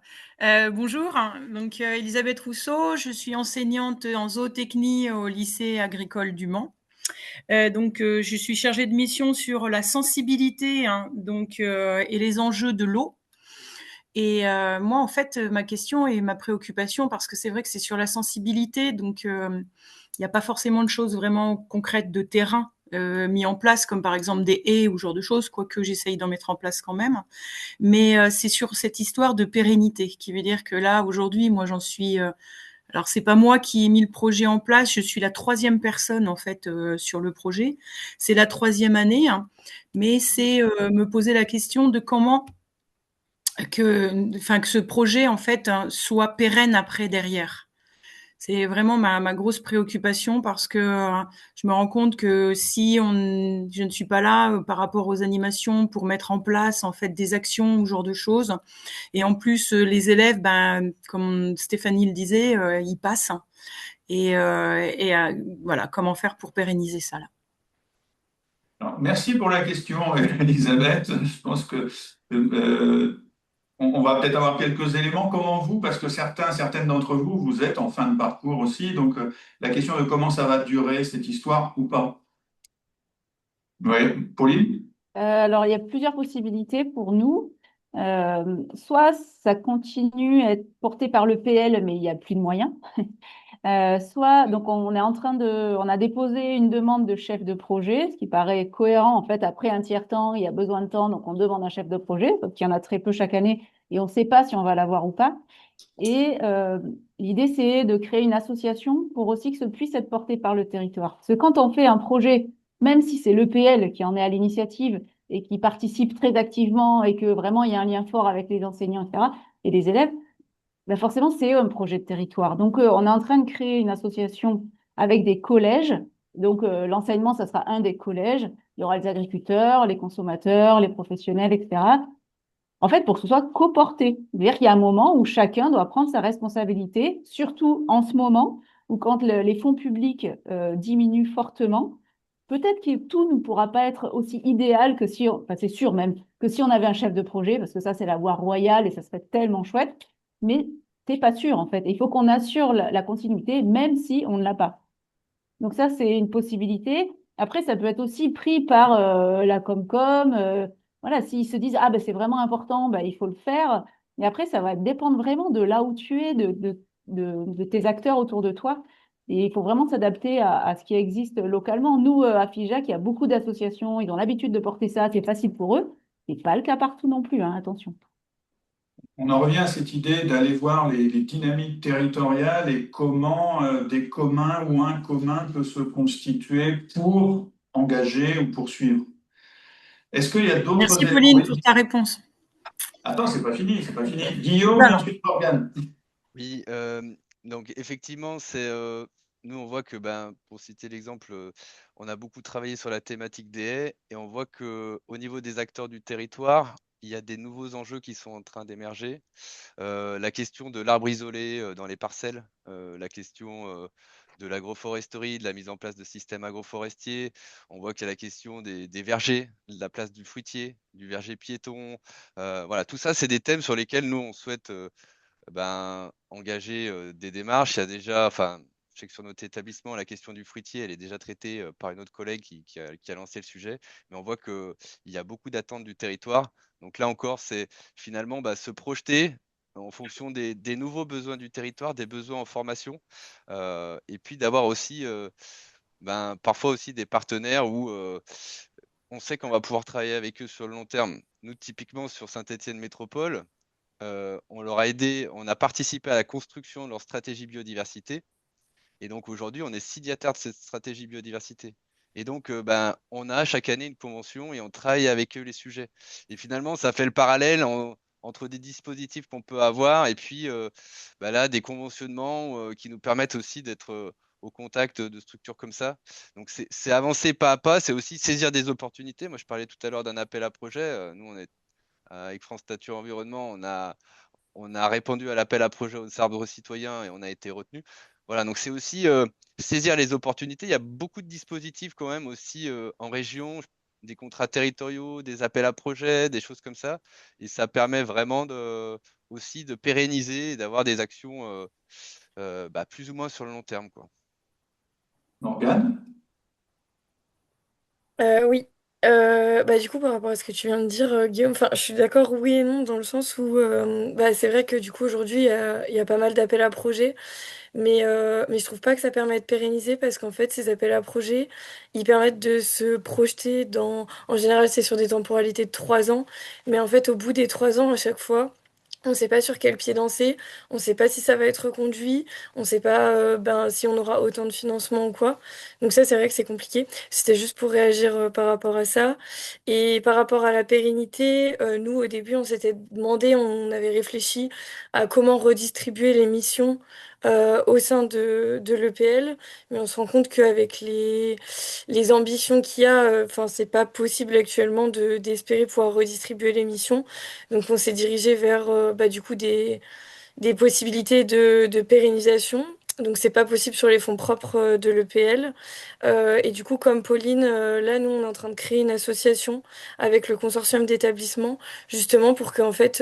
Bonjour, donc Elisabeth Rousseau, je suis enseignante en zootechnie au lycée agricole du Mans. Je suis chargée de mission sur la sensibilité et les enjeux de l'eau. Et moi, en fait, ma question et ma préoccupation, parce que c'est vrai que c'est sur la sensibilité, donc il n'y a pas forcément de choses vraiment concrètes de terrain mis en place, comme par exemple des haies ou ce genre de choses, quoique j'essaye d'en mettre en place quand même. Mais c'est sur cette histoire de pérennité, qui veut dire que là, aujourd'hui, moi, j'en suis... alors, c'est pas moi qui ai mis le projet en place, je suis la 3e personne, en fait, sur le projet. C'est la 3e année, hein, mais c'est me poser la question de comment que ce projet, en fait, soit pérenne après, derrière. C'est vraiment ma grosse préoccupation parce que je me rends compte que si je ne suis pas là par rapport aux animations pour mettre en place en fait des actions ou ce genre de choses, et en plus les élèves, comme Stéphanie le disait, ils passent voilà, comment faire pour pérenniser ça là. Alors, merci pour la question, Elisabeth. Je pense que on va peut-être avoir quelques éléments. Comment vous, parce que certaines d'entre vous, vous êtes en fin de parcours aussi, donc la question de comment ça va durer cette histoire ou pas. Oui, Pauline? Alors, il y a plusieurs possibilités pour nous. Soit ça continue à être porté par le PL, mais il n'y a plus de moyens. Soit, donc on est on a déposé une demande de chef de projet, ce qui paraît cohérent. En fait, après un tiers-temps, il y a besoin de temps, donc on demande un chef de projet. Donc il y en a très peu chaque année et on ne sait pas si on va l'avoir ou pas. Et l'idée, c'est de créer une association pour aussi que ce puisse être porté par le territoire. Parce que quand on fait un projet, même si c'est l'EPL qui en est à l'initiative et qui participe très activement et que vraiment il y a un lien fort avec les enseignants, etc., et les élèves, ben forcément, c'est un projet de territoire. Donc, on est en train de créer une association avec des collèges. Donc, l'enseignement, ça sera un des collèges. Il y aura les agriculteurs, les consommateurs, les professionnels, etc. En fait, pour que ce soit coporté. C'est-à-dire qu'il y a un moment où chacun doit prendre sa responsabilité, surtout en ce moment où quand les fonds publics diminuent fortement, peut-être que tout ne pourra pas être aussi idéal que si, enfin c'est sûr même, que si on avait un chef de projet, parce que ça c'est la voie royale et ça serait tellement chouette, mais t'es pas sûr en fait. Il faut qu'on assure la continuité même si on ne l'a pas. Donc ça, c'est une possibilité. Après, ça peut être aussi pris par la Comcom. Voilà, s'ils se disent, ah ben c'est vraiment important, ben, il faut le faire. Mais après, ça va dépendre vraiment de là où tu es, de tes acteurs autour de toi. Et il faut vraiment s'adapter à ce qui existe localement. Nous, à Figeac, il y a beaucoup d'associations, ils ont l'habitude de porter ça, c'est facile pour eux. C'est pas le cas partout non plus, hein, attention. On en revient à cette idée d'aller voir les dynamiques territoriales et comment des communs ou un commun peut se constituer pour engager ou poursuivre. Est-ce qu'il y a d'autres Merci éléments? Pauline Oui. pour ta réponse. Attends, c'est pas fini, c'est pas fini. Guillaume et Voilà. ensuite Morgane. Oui, donc effectivement, nous on voit que, ben, pour citer l'exemple, on a beaucoup travaillé sur la thématique des haies et on voit que au niveau des acteurs du territoire, il y a des nouveaux enjeux qui sont en train d'émerger. La question de l'arbre isolé dans les parcelles, la question de l'agroforesterie, de la mise en place de systèmes agroforestiers. On voit qu'il y a la question des vergers, de la place du fruitier, du verger piéton. Voilà, tout ça, c'est des thèmes sur lesquels nous, on souhaite ben, engager des démarches. Il y a déjà, enfin, je sais que sur notre établissement, la question du fruitier, elle est déjà traitée par une autre collègue qui a lancé le sujet. Mais on voit qu'il y a beaucoup d'attentes du territoire. Donc là encore, c'est finalement se projeter en fonction des nouveaux besoins du territoire, des besoins en formation, et puis d'avoir aussi, parfois aussi des partenaires où on sait qu'on va pouvoir travailler avec eux sur le long terme. Nous, typiquement, sur Saint-Étienne Métropole, on leur a aidé, on a participé à la construction de leur stratégie biodiversité. Et donc aujourd'hui, on est signataire de cette stratégie biodiversité. Et donc, on a chaque année une convention et on travaille avec eux les sujets. Et finalement, ça fait le parallèle entre des dispositifs qu'on peut avoir et puis là, des conventionnements qui nous permettent aussi d'être au contact de structures comme ça. Donc, c'est avancer pas à pas, c'est aussi saisir des opportunités. Moi, je parlais tout à l'heure d'un appel à projet. Nous, on est avec France Nature Environnement, on a répondu à l'appel à projet aux arbres citoyens et on a été retenu. Voilà, donc c'est aussi saisir les opportunités. Il y a beaucoup de dispositifs quand même aussi en région, des contrats territoriaux, des appels à projets, des choses comme ça. Et ça permet vraiment aussi de pérenniser et d'avoir des actions plus ou moins sur le long terme, quoi. Morgane? Oui. Du coup, par rapport à ce que tu viens de dire, Guillaume, enfin, je suis d'accord, oui et non, dans le sens où c'est vrai que du coup, aujourd'hui, il y a pas mal d'appels à projets. Mais je trouve pas que ça permet de pérenniser parce qu'en fait, ces appels à projets, ils permettent de se projeter dans. En général, c'est sur des temporalités de 3 ans. Mais en fait, au bout des 3 ans, à chaque fois, on ne sait pas sur quel pied danser. On ne sait pas si ça va être reconduit. On ne sait pas si on aura autant de financement ou quoi. Donc ça, c'est vrai que c'est compliqué. C'était juste pour réagir par rapport à ça. Et par rapport à la pérennité, nous, au début, on s'était demandé, on avait réfléchi à comment redistribuer les missions au sein de l'EPL, mais on se rend compte qu'avec les ambitions qu'il y a, enfin, c'est pas possible actuellement d'espérer pouvoir redistribuer les missions. Donc, on s'est dirigé vers du coup des possibilités de pérennisation. Donc, c'est pas possible sur les fonds propres de l'EPL. Et du coup, comme Pauline, là, nous, on est en train de créer une association avec le consortium d'établissements, justement pour qu'en fait,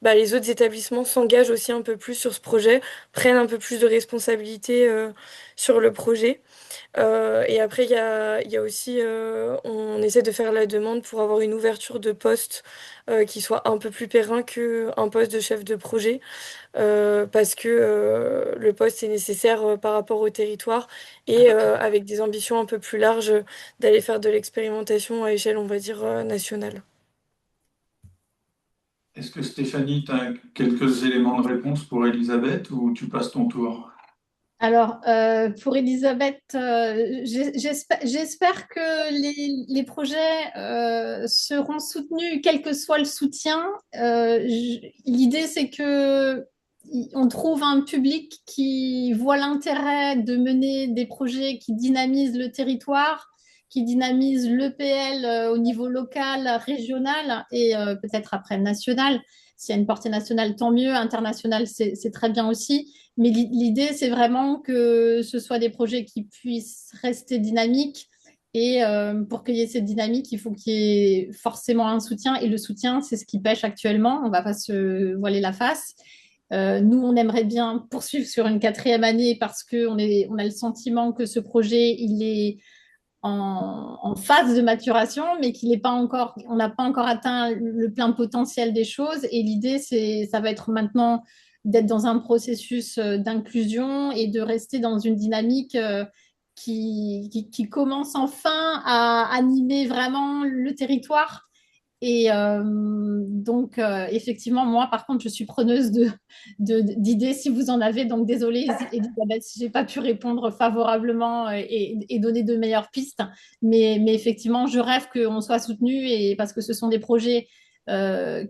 les autres établissements s'engagent aussi un peu plus sur ce projet, prennent un peu plus de responsabilité sur le projet. Et après, il y a aussi, on essaie de faire la demande pour avoir une ouverture de poste qui soit un peu plus périn qu'un poste de chef de projet, parce que le poste est nécessaire par rapport au territoire et avec des ambitions un peu plus larges d'aller faire de l'expérimentation à échelle, on va dire, nationale. Est-ce que Stéphanie, tu as quelques éléments de réponse pour Elisabeth ou tu passes ton tour? Alors, pour Elisabeth, j'espère que les projets seront soutenus, quel que soit le soutien. L'idée, c'est que on trouve un public qui voit l'intérêt de mener des projets qui dynamisent le territoire, qui dynamisent l'EPL au niveau local, régional et peut-être après national. S'il y a une portée nationale, tant mieux. International, c'est très bien aussi. Mais l'idée, c'est vraiment que ce soit des projets qui puissent rester dynamiques. Et pour qu'il y ait cette dynamique, il faut qu'il y ait forcément un soutien. Et le soutien, c'est ce qui pêche actuellement. On ne va pas se voiler la face. Nous, on aimerait bien poursuivre sur une quatrième année parce on a le sentiment que ce projet, il est en phase de maturation, mais qu'il n'est pas encore, on n'a pas encore atteint le plein potentiel des choses. Et l'idée, ça va être maintenant d'être dans un processus d'inclusion et de rester dans une dynamique qui commence enfin à animer vraiment le territoire. Et donc, effectivement, moi, par contre, je suis preneuse d'idées si vous en avez. Donc, désolée, Elisabeth, si je n'ai pas pu répondre favorablement et donner de meilleures pistes. Mais effectivement, je rêve qu'on soit soutenu et parce que ce sont des projets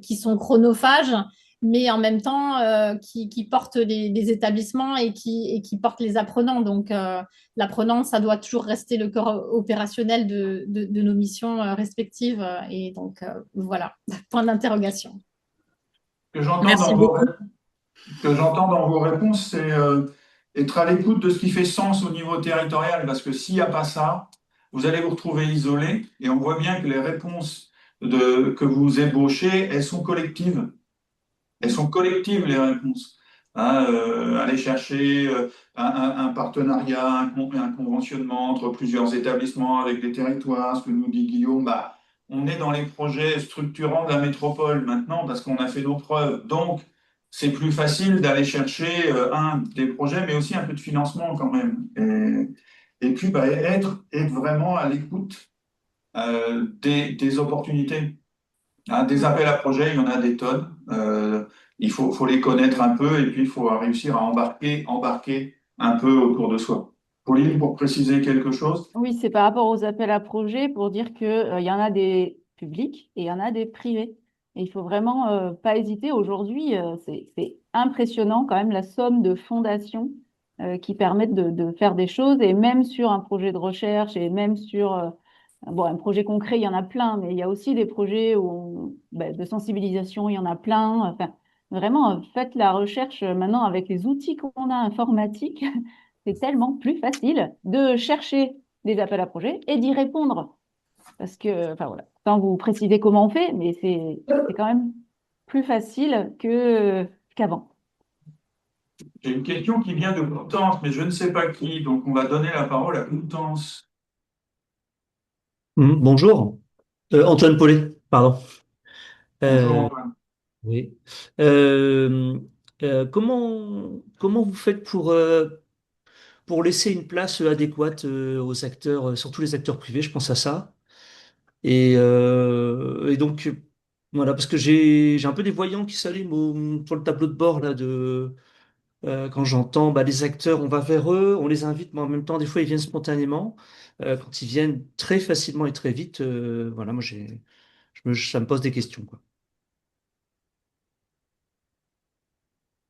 qui sont chronophages, mais en même temps qui portent les établissements et qui portent les apprenants. Donc, l'apprenant, ça doit toujours rester le cœur opérationnel de nos missions respectives. Et donc, voilà, point d'interrogation. Que j'entends Merci dans vos, beaucoup. que j'entends dans vos réponses, c'est être à l'écoute de ce qui fait sens au niveau territorial, parce que s'il n'y a pas ça, vous allez vous retrouver isolé, et on voit bien que les réponses que vous ébauchez, elles sont collectives. Elles sont collectives, les réponses. Hein, aller chercher un partenariat, un conventionnement entre plusieurs établissements avec des territoires, ce que nous dit Guillaume, bah, on est dans les projets structurants de la métropole maintenant parce qu'on a fait nos preuves. Donc, c'est plus facile d'aller chercher des projets, mais aussi un peu de financement quand même. Et puis, bah, être vraiment à l'écoute des opportunités. Hein, des appels à projets, il y en a des tonnes. Il faut les connaître un peu et puis il faut réussir à embarquer un peu autour de soi. Pauline, pour préciser quelque chose? Oui, c'est par rapport aux appels à projets pour dire que, il y en a des publics et il y en a des privés. Et il faut vraiment pas hésiter. Aujourd'hui, c'est impressionnant quand même la somme de fondations qui permettent de faire des choses. Et même sur un projet de recherche et même sur bon, un projet concret, il y en a plein, mais il y a aussi des projets de sensibilisation, il y en a plein. Enfin, vraiment, faites la recherche maintenant avec les outils qu'on a informatiques. C'est tellement plus facile de chercher des appels à projets et d'y répondre. Parce que, enfin voilà, sans vous préciser comment on fait, mais c'est quand même plus facile qu'avant. J'ai une question qui vient de Constance, mais je ne sais pas qui, donc on va donner la parole à Constance. Bonjour. Antoine Paulet, pardon. Bonjour Euh, Antoine. oui. Euh, comment vous faites pour laisser une place adéquate aux acteurs, surtout les acteurs privés, je pense à ça. Et donc, voilà, parce que j'ai un peu des voyants qui s'allument sur le tableau de bord là, quand j'entends bah, les acteurs, on va vers eux, on les invite, mais en même temps, des fois, ils viennent spontanément. Quand ils viennent très facilement et très vite, voilà, moi, ça me pose des questions, quoi.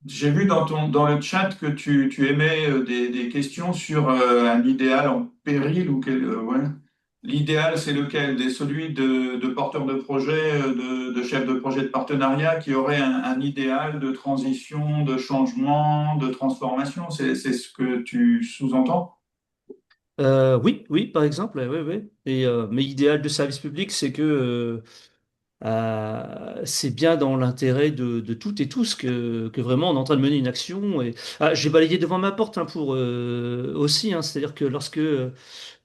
J'ai vu dans le chat que tu émets des questions sur un idéal en péril ou ouais. L'idéal, c'est lequel? Celui de porteurs de projet, de chefs de projet de partenariat qui aurait un idéal de transition, de changement, de transformation. C'est ce que tu sous-entends? Oui, oui, par exemple, oui, oui. Mais idéal de service public, c'est que C'est bien dans l'intérêt de toutes et tous que vraiment on est en train de mener une action. Et j'ai balayé devant ma porte, hein, pour aussi, hein, c'est-à-dire que lorsque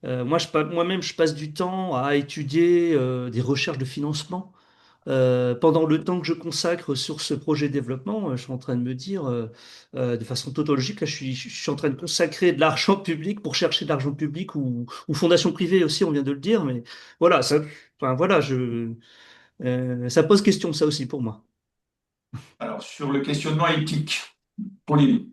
moi-même je passe du temps à étudier des recherches de financement. Pendant le temps que je consacre sur ce projet de développement, je suis en train de me dire, de façon tautologique, là, je suis en train de consacrer de l'argent public pour chercher de l'argent public ou fondation privée aussi, on vient de le dire, mais voilà, enfin, voilà, ça pose question, ça aussi, pour moi. Alors, sur le questionnement éthique, Pauline.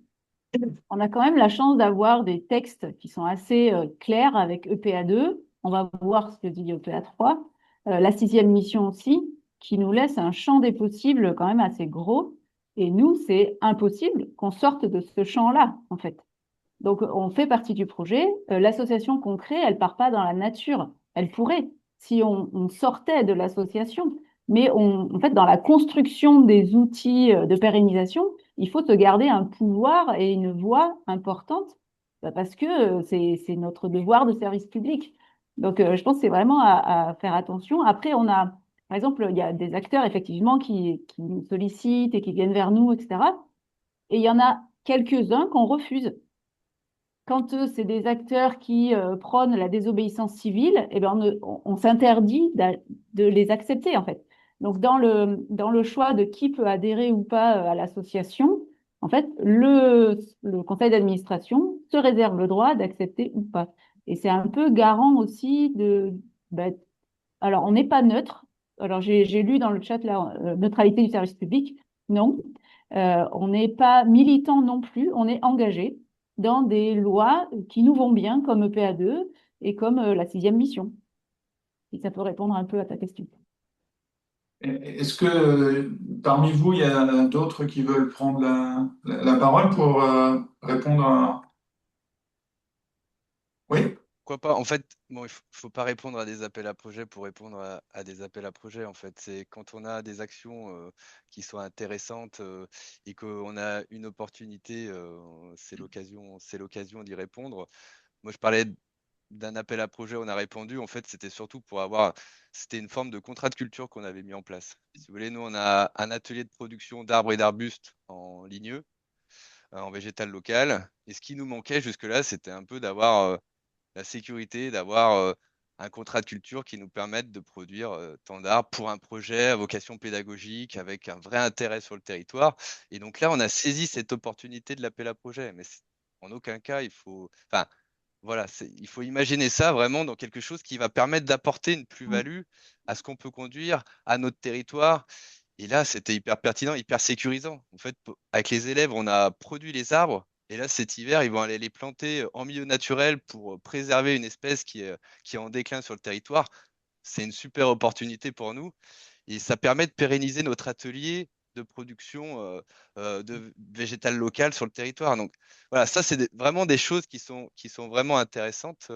On a quand même la chance d'avoir des textes qui sont assez clairs avec EPA2. On va voir ce que dit EPA3. La sixième mission aussi, qui nous laisse un champ des possibles quand même assez gros. Et nous, c'est impossible qu'on sorte de ce champ-là, en fait. Donc, on fait partie du projet. L'association qu'on crée, elle part pas dans la nature. Elle pourrait, si on sortait de l'association. Mais en fait, dans la construction des outils de pérennisation, il faut se garder un pouvoir et une voix importante, parce que c'est notre devoir de service public. Donc, je pense que c'est vraiment à faire attention. Après, par exemple, il y a des acteurs effectivement qui nous sollicitent et qui viennent vers nous, etc. Et il y en a quelques-uns qu'on refuse. Quand c'est des acteurs qui prônent la désobéissance civile, eh ben on s'interdit de les accepter, en fait. Donc, dans le choix de qui peut adhérer ou pas à l'association, en fait, le conseil d'administration se réserve le droit d'accepter ou pas. Et c'est un peu garant aussi bah, alors, on n'est pas neutre. Alors, j'ai lu dans le chat la neutralité du service public. Non. On n'est pas militant non plus. On est engagé dans des lois qui nous vont bien, comme EPA2 et comme la sixième mission. Si ça peut répondre un peu à ta question. Est-ce que parmi vous, il y a d'autres qui veulent prendre la parole pour répondre à... Oui? Pourquoi pas? En fait, bon, faut pas répondre à des appels à projets pour répondre à des appels à projets. En fait, c'est quand on a des actions qui sont intéressantes et qu'on a une opportunité, c'est l'occasion d'y répondre. Moi, je parlais d'un appel à projet, on a répondu. En fait, c'était une forme de contrat de culture qu'on avait mis en place. Si vous voulez, nous, on a un atelier de production d'arbres et d'arbustes en ligneux, en végétal local. Et ce qui nous manquait jusque-là, c'était un peu d'avoir la sécurité, d'avoir un contrat de culture qui nous permette de produire tant d'arbres pour un projet à vocation pédagogique avec un vrai intérêt sur le territoire. Et donc là, on a saisi cette opportunité de l'appel à projet. Mais en aucun cas, enfin, voilà, il faut imaginer ça vraiment dans quelque chose qui va permettre d'apporter une plus-value à ce qu'on peut conduire à notre territoire. Et là, c'était hyper pertinent, hyper sécurisant. En fait, avec les élèves, on a produit les arbres. Et là, cet hiver, ils vont aller les planter en milieu naturel pour préserver une espèce qui est en déclin sur le territoire. C'est une super opportunité pour nous. Et ça permet de pérenniser notre atelier de production de végétal local sur le territoire. Donc voilà, ça, c'est vraiment des choses qui sont vraiment intéressantes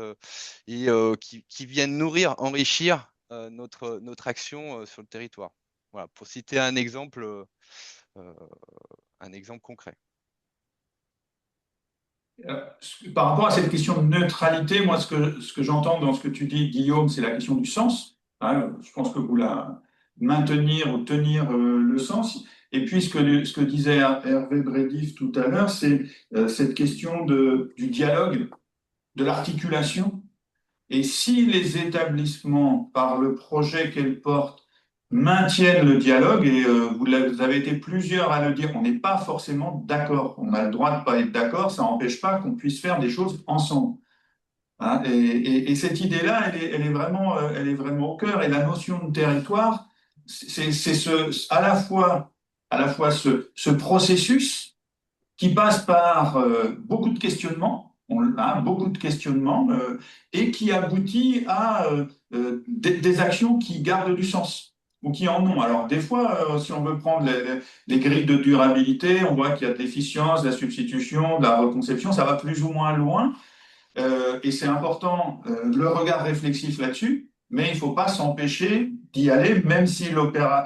et qui viennent nourrir, enrichir notre action sur le territoire. Voilà, pour citer euh, un exemple concret. Par rapport à cette question de neutralité, moi, ce que j'entends dans ce que tu dis, Guillaume, c'est la question du sens. Hein, je pense que vous la maintenir ou tenir le sens. Et puis, ce que disait Hervé Brédif tout à l'heure, c'est cette question du dialogue, de l'articulation. Et si les établissements, par le projet qu'elles portent, maintiennent le dialogue, et vous avez été plusieurs à le dire, on n'est pas forcément d'accord. On a le droit de ne pas être d'accord, ça n'empêche pas qu'on puisse faire des choses ensemble. Hein, et cette idée-là, elle est vraiment au cœur. Et la notion de territoire, c'est à la fois ce processus qui passe par beaucoup de questionnements, beaucoup de questionnements, et qui aboutit à des actions qui gardent du sens ou qui en ont. Alors, des fois, si on veut prendre les grilles de durabilité, on voit qu'il y a de l'efficience, de la substitution, de la reconception, ça va plus ou moins loin. Et c'est important le regard réflexif là-dessus, mais il ne faut pas s'empêcher d'y aller, même si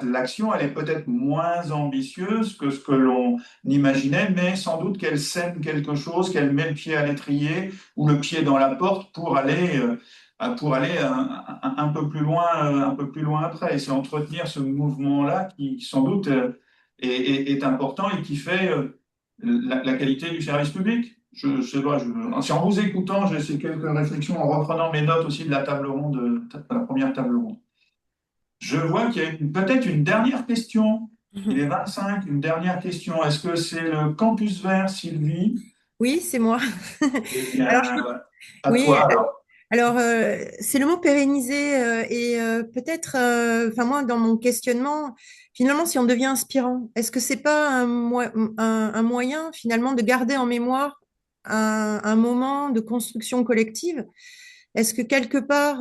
l'action, elle est peut-être moins ambitieuse que ce que l'on imaginait, mais sans doute qu'elle sème quelque chose, qu'elle met le pied à l'étrier ou le pied dans la porte pour aller pour aller un peu plus loin, un peu plus loin après. Et c'est entretenir ce mouvement-là qui, sans doute, est important et qui fait la qualité du service public. Je sais pas, si en vous écoutant, j'ai ces quelques réflexions en reprenant mes notes aussi de la table ronde, de la première table ronde. Je vois qu'il y a peut-être une dernière question. Il est 25, une dernière question. Est-ce que c'est le Campus Vert, Sylvie? Oui, c'est moi. Eh bien, Alors, à oui, toi alors. alors c'est le mot pérenniser et peut-être, enfin moi, dans mon questionnement, finalement, si on devient inspirant, est-ce que c'est pas un moyen finalement de garder en mémoire un moment de construction collective? Est-ce que quelque part,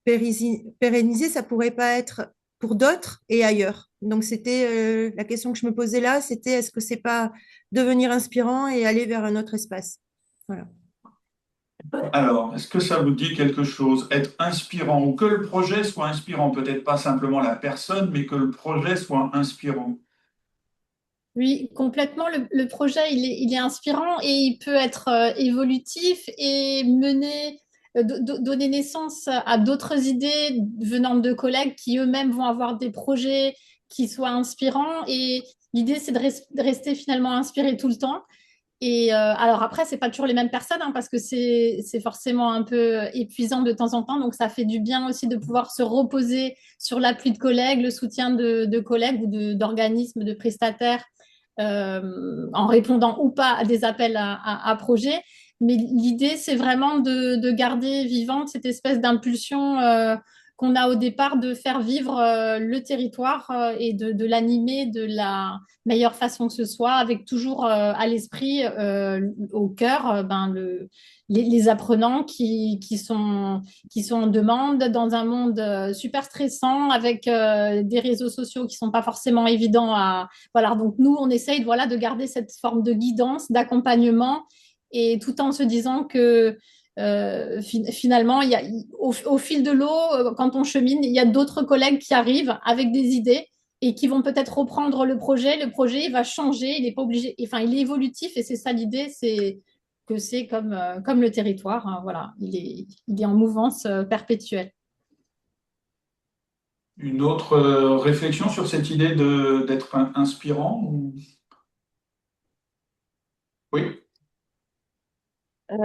pérenniser, ça pourrait pas être pour d'autres et ailleurs? Donc c'était la question que je me posais là, c'était est-ce que c'est pas devenir inspirant et aller vers un autre espace? Voilà. Alors, est-ce que ça vous dit quelque chose? Être inspirant ou que le projet soit inspirant, peut-être pas simplement la personne, mais que le projet soit inspirant. Oui, complètement. Le projet, il est inspirant et il peut être évolutif et mener, donner naissance à d'autres idées venant de collègues qui eux-mêmes vont avoir des projets qui soient inspirants. Et l'idée, c'est de rester finalement inspiré tout le temps. Et alors après, c'est pas toujours les mêmes personnes hein, parce que c'est forcément un peu épuisant de temps en temps. Donc ça fait du bien aussi de pouvoir se reposer sur l'appui de collègues, le soutien de collègues ou d'organismes, de prestataires en répondant ou pas à des appels à projets. Mais l'idée, c'est vraiment de garder vivante cette espèce d'impulsion qu'on a au départ de faire vivre le territoire et de l'animer de la meilleure façon que ce soit, avec toujours à l'esprit, au cœur, les apprenants qui sont en demande dans un monde super stressant, avec des réseaux sociaux qui sont pas forcément évidents à... Voilà, donc nous, on essaye voilà, de garder cette forme de guidance, d'accompagnement, et tout en se disant que finalement, au fil de l'eau, quand on chemine, il y a d'autres collègues qui arrivent avec des idées et qui vont peut-être reprendre le projet. Le projet, il va changer, il est pas obligé, enfin, il est évolutif et c'est ça l'idée, c'est que c'est comme le territoire, hein, voilà, il est en mouvance perpétuelle. Une autre réflexion sur cette idée d'être inspirant Oui.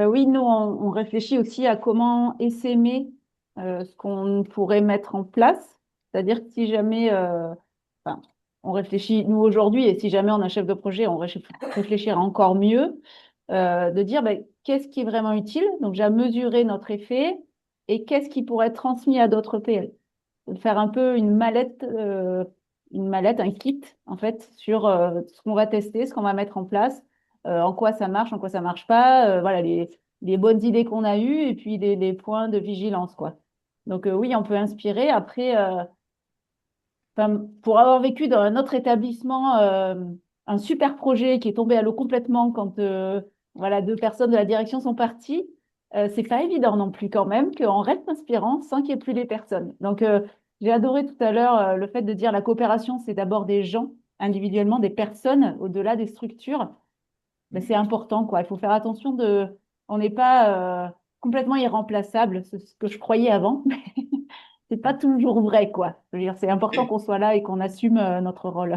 Oui, nous, on réfléchit aussi à comment essaimer ce qu'on pourrait mettre en place. C'est-à-dire que si jamais, enfin, on réfléchit, nous aujourd'hui, et si jamais on a un chef de projet, on réfléchira encore mieux, de dire ben, qu'est-ce qui est vraiment utile, donc j'ai à mesurer notre effet, et qu'est-ce qui pourrait être transmis à d'autres PL. De faire un peu une mallette, un kit, en fait, sur ce qu'on va tester, ce qu'on va mettre en place en quoi ça marche pas, voilà les bonnes idées qu'on a eues et puis les points de vigilance, quoi. Donc oui, on peut inspirer. Après, pour avoir vécu dans un autre établissement un super projet qui est tombé à l'eau complètement quand voilà, deux personnes de la direction sont parties, c'est pas évident non plus quand même qu'on reste inspirant sans qu'il n'y ait plus les personnes. Donc j'ai adoré tout à l'heure le fait de dire la coopération, c'est d'abord des gens individuellement, des personnes au-delà des structures. Ben, c'est important, quoi. Il faut faire attention on n'est pas complètement irremplaçable, c'est ce que je croyais avant, mais c'est pas toujours vrai, quoi. Je veux dire, c'est important Et qu'on soit là et qu'on assume notre rôle.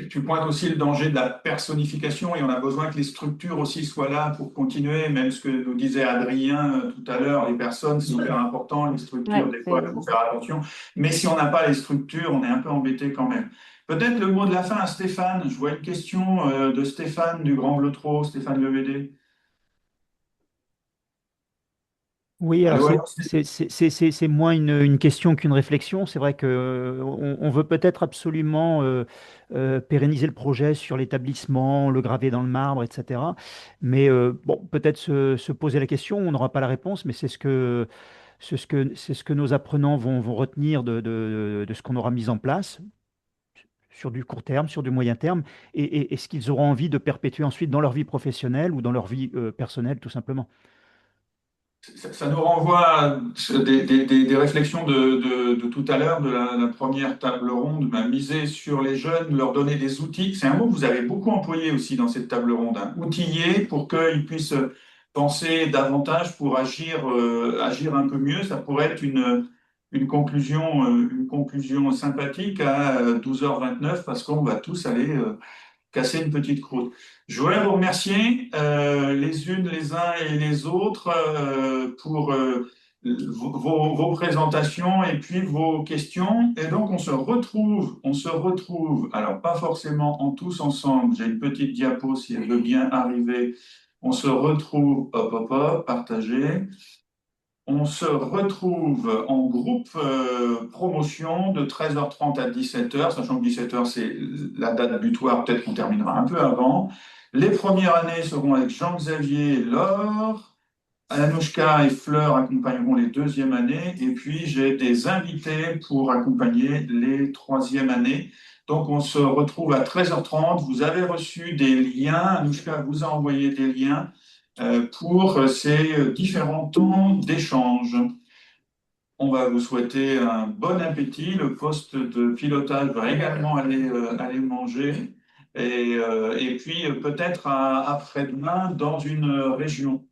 tu pointes aussi le danger de la personnification et on a besoin que les structures aussi soient là pour continuer, même ce que nous disait Adrien tout à l'heure, les personnes, c'est super important, les structures, Ouais, des fois, il faut faire attention. Mais si on n'a pas les structures, on est un peu embêté quand même. Peut-être le mot de la fin à Stéphane. Je vois une question de Stéphane du Grand Bleutrot, Stéphane Levédé. Oui, alors Allô, allô c'est moins une question qu'une réflexion. C'est vrai que on veut peut-être absolument pérenniser le projet sur l'établissement, le graver dans le marbre, etc. Mais bon, peut-être se poser la question, on n'aura pas la réponse, mais c'est ce que nos apprenants vont retenir de ce qu'on aura mis en place sur du court terme, sur du moyen terme, et ce qu'ils auront envie de perpétuer ensuite dans leur vie professionnelle ou dans leur vie personnelle, tout simplement. Ça nous renvoie à des réflexions de tout à l'heure, de la première table ronde, miser sur les jeunes, leur donner des outils. C'est un mot que vous avez beaucoup employé aussi dans cette table ronde, hein. Outiller pour qu'ils puissent penser davantage pour agir un peu mieux. Ça pourrait être une conclusion sympathique à 12h29 parce qu'on va tous aller casser une petite croûte. Je voulais vous remercier les unes, les uns et les autres pour vos présentations et puis vos questions. Et donc, on se retrouve, alors pas forcément en tous ensemble, j'ai une petite diapo si elle veut bien arriver. On se retrouve, hop, hop, hop, partagé. On se retrouve en groupe promotion de 13h30 à 17h, sachant que 17h, c'est la date butoir, peut-être qu'on terminera un peu avant. Les premières années seront avec Jean-Xavier et Laure. Anouchka et Fleur accompagneront les deuxièmes années. Et puis, j'ai des invités pour accompagner les troisièmes années. Donc, on se retrouve à 13h30. Vous avez reçu des liens. Anouchka vous a envoyé des liens pour ces différents temps d'échange. On va vous souhaiter un bon appétit. Le poste de pilotage va également aller manger. Et puis peut-être après-demain dans une région.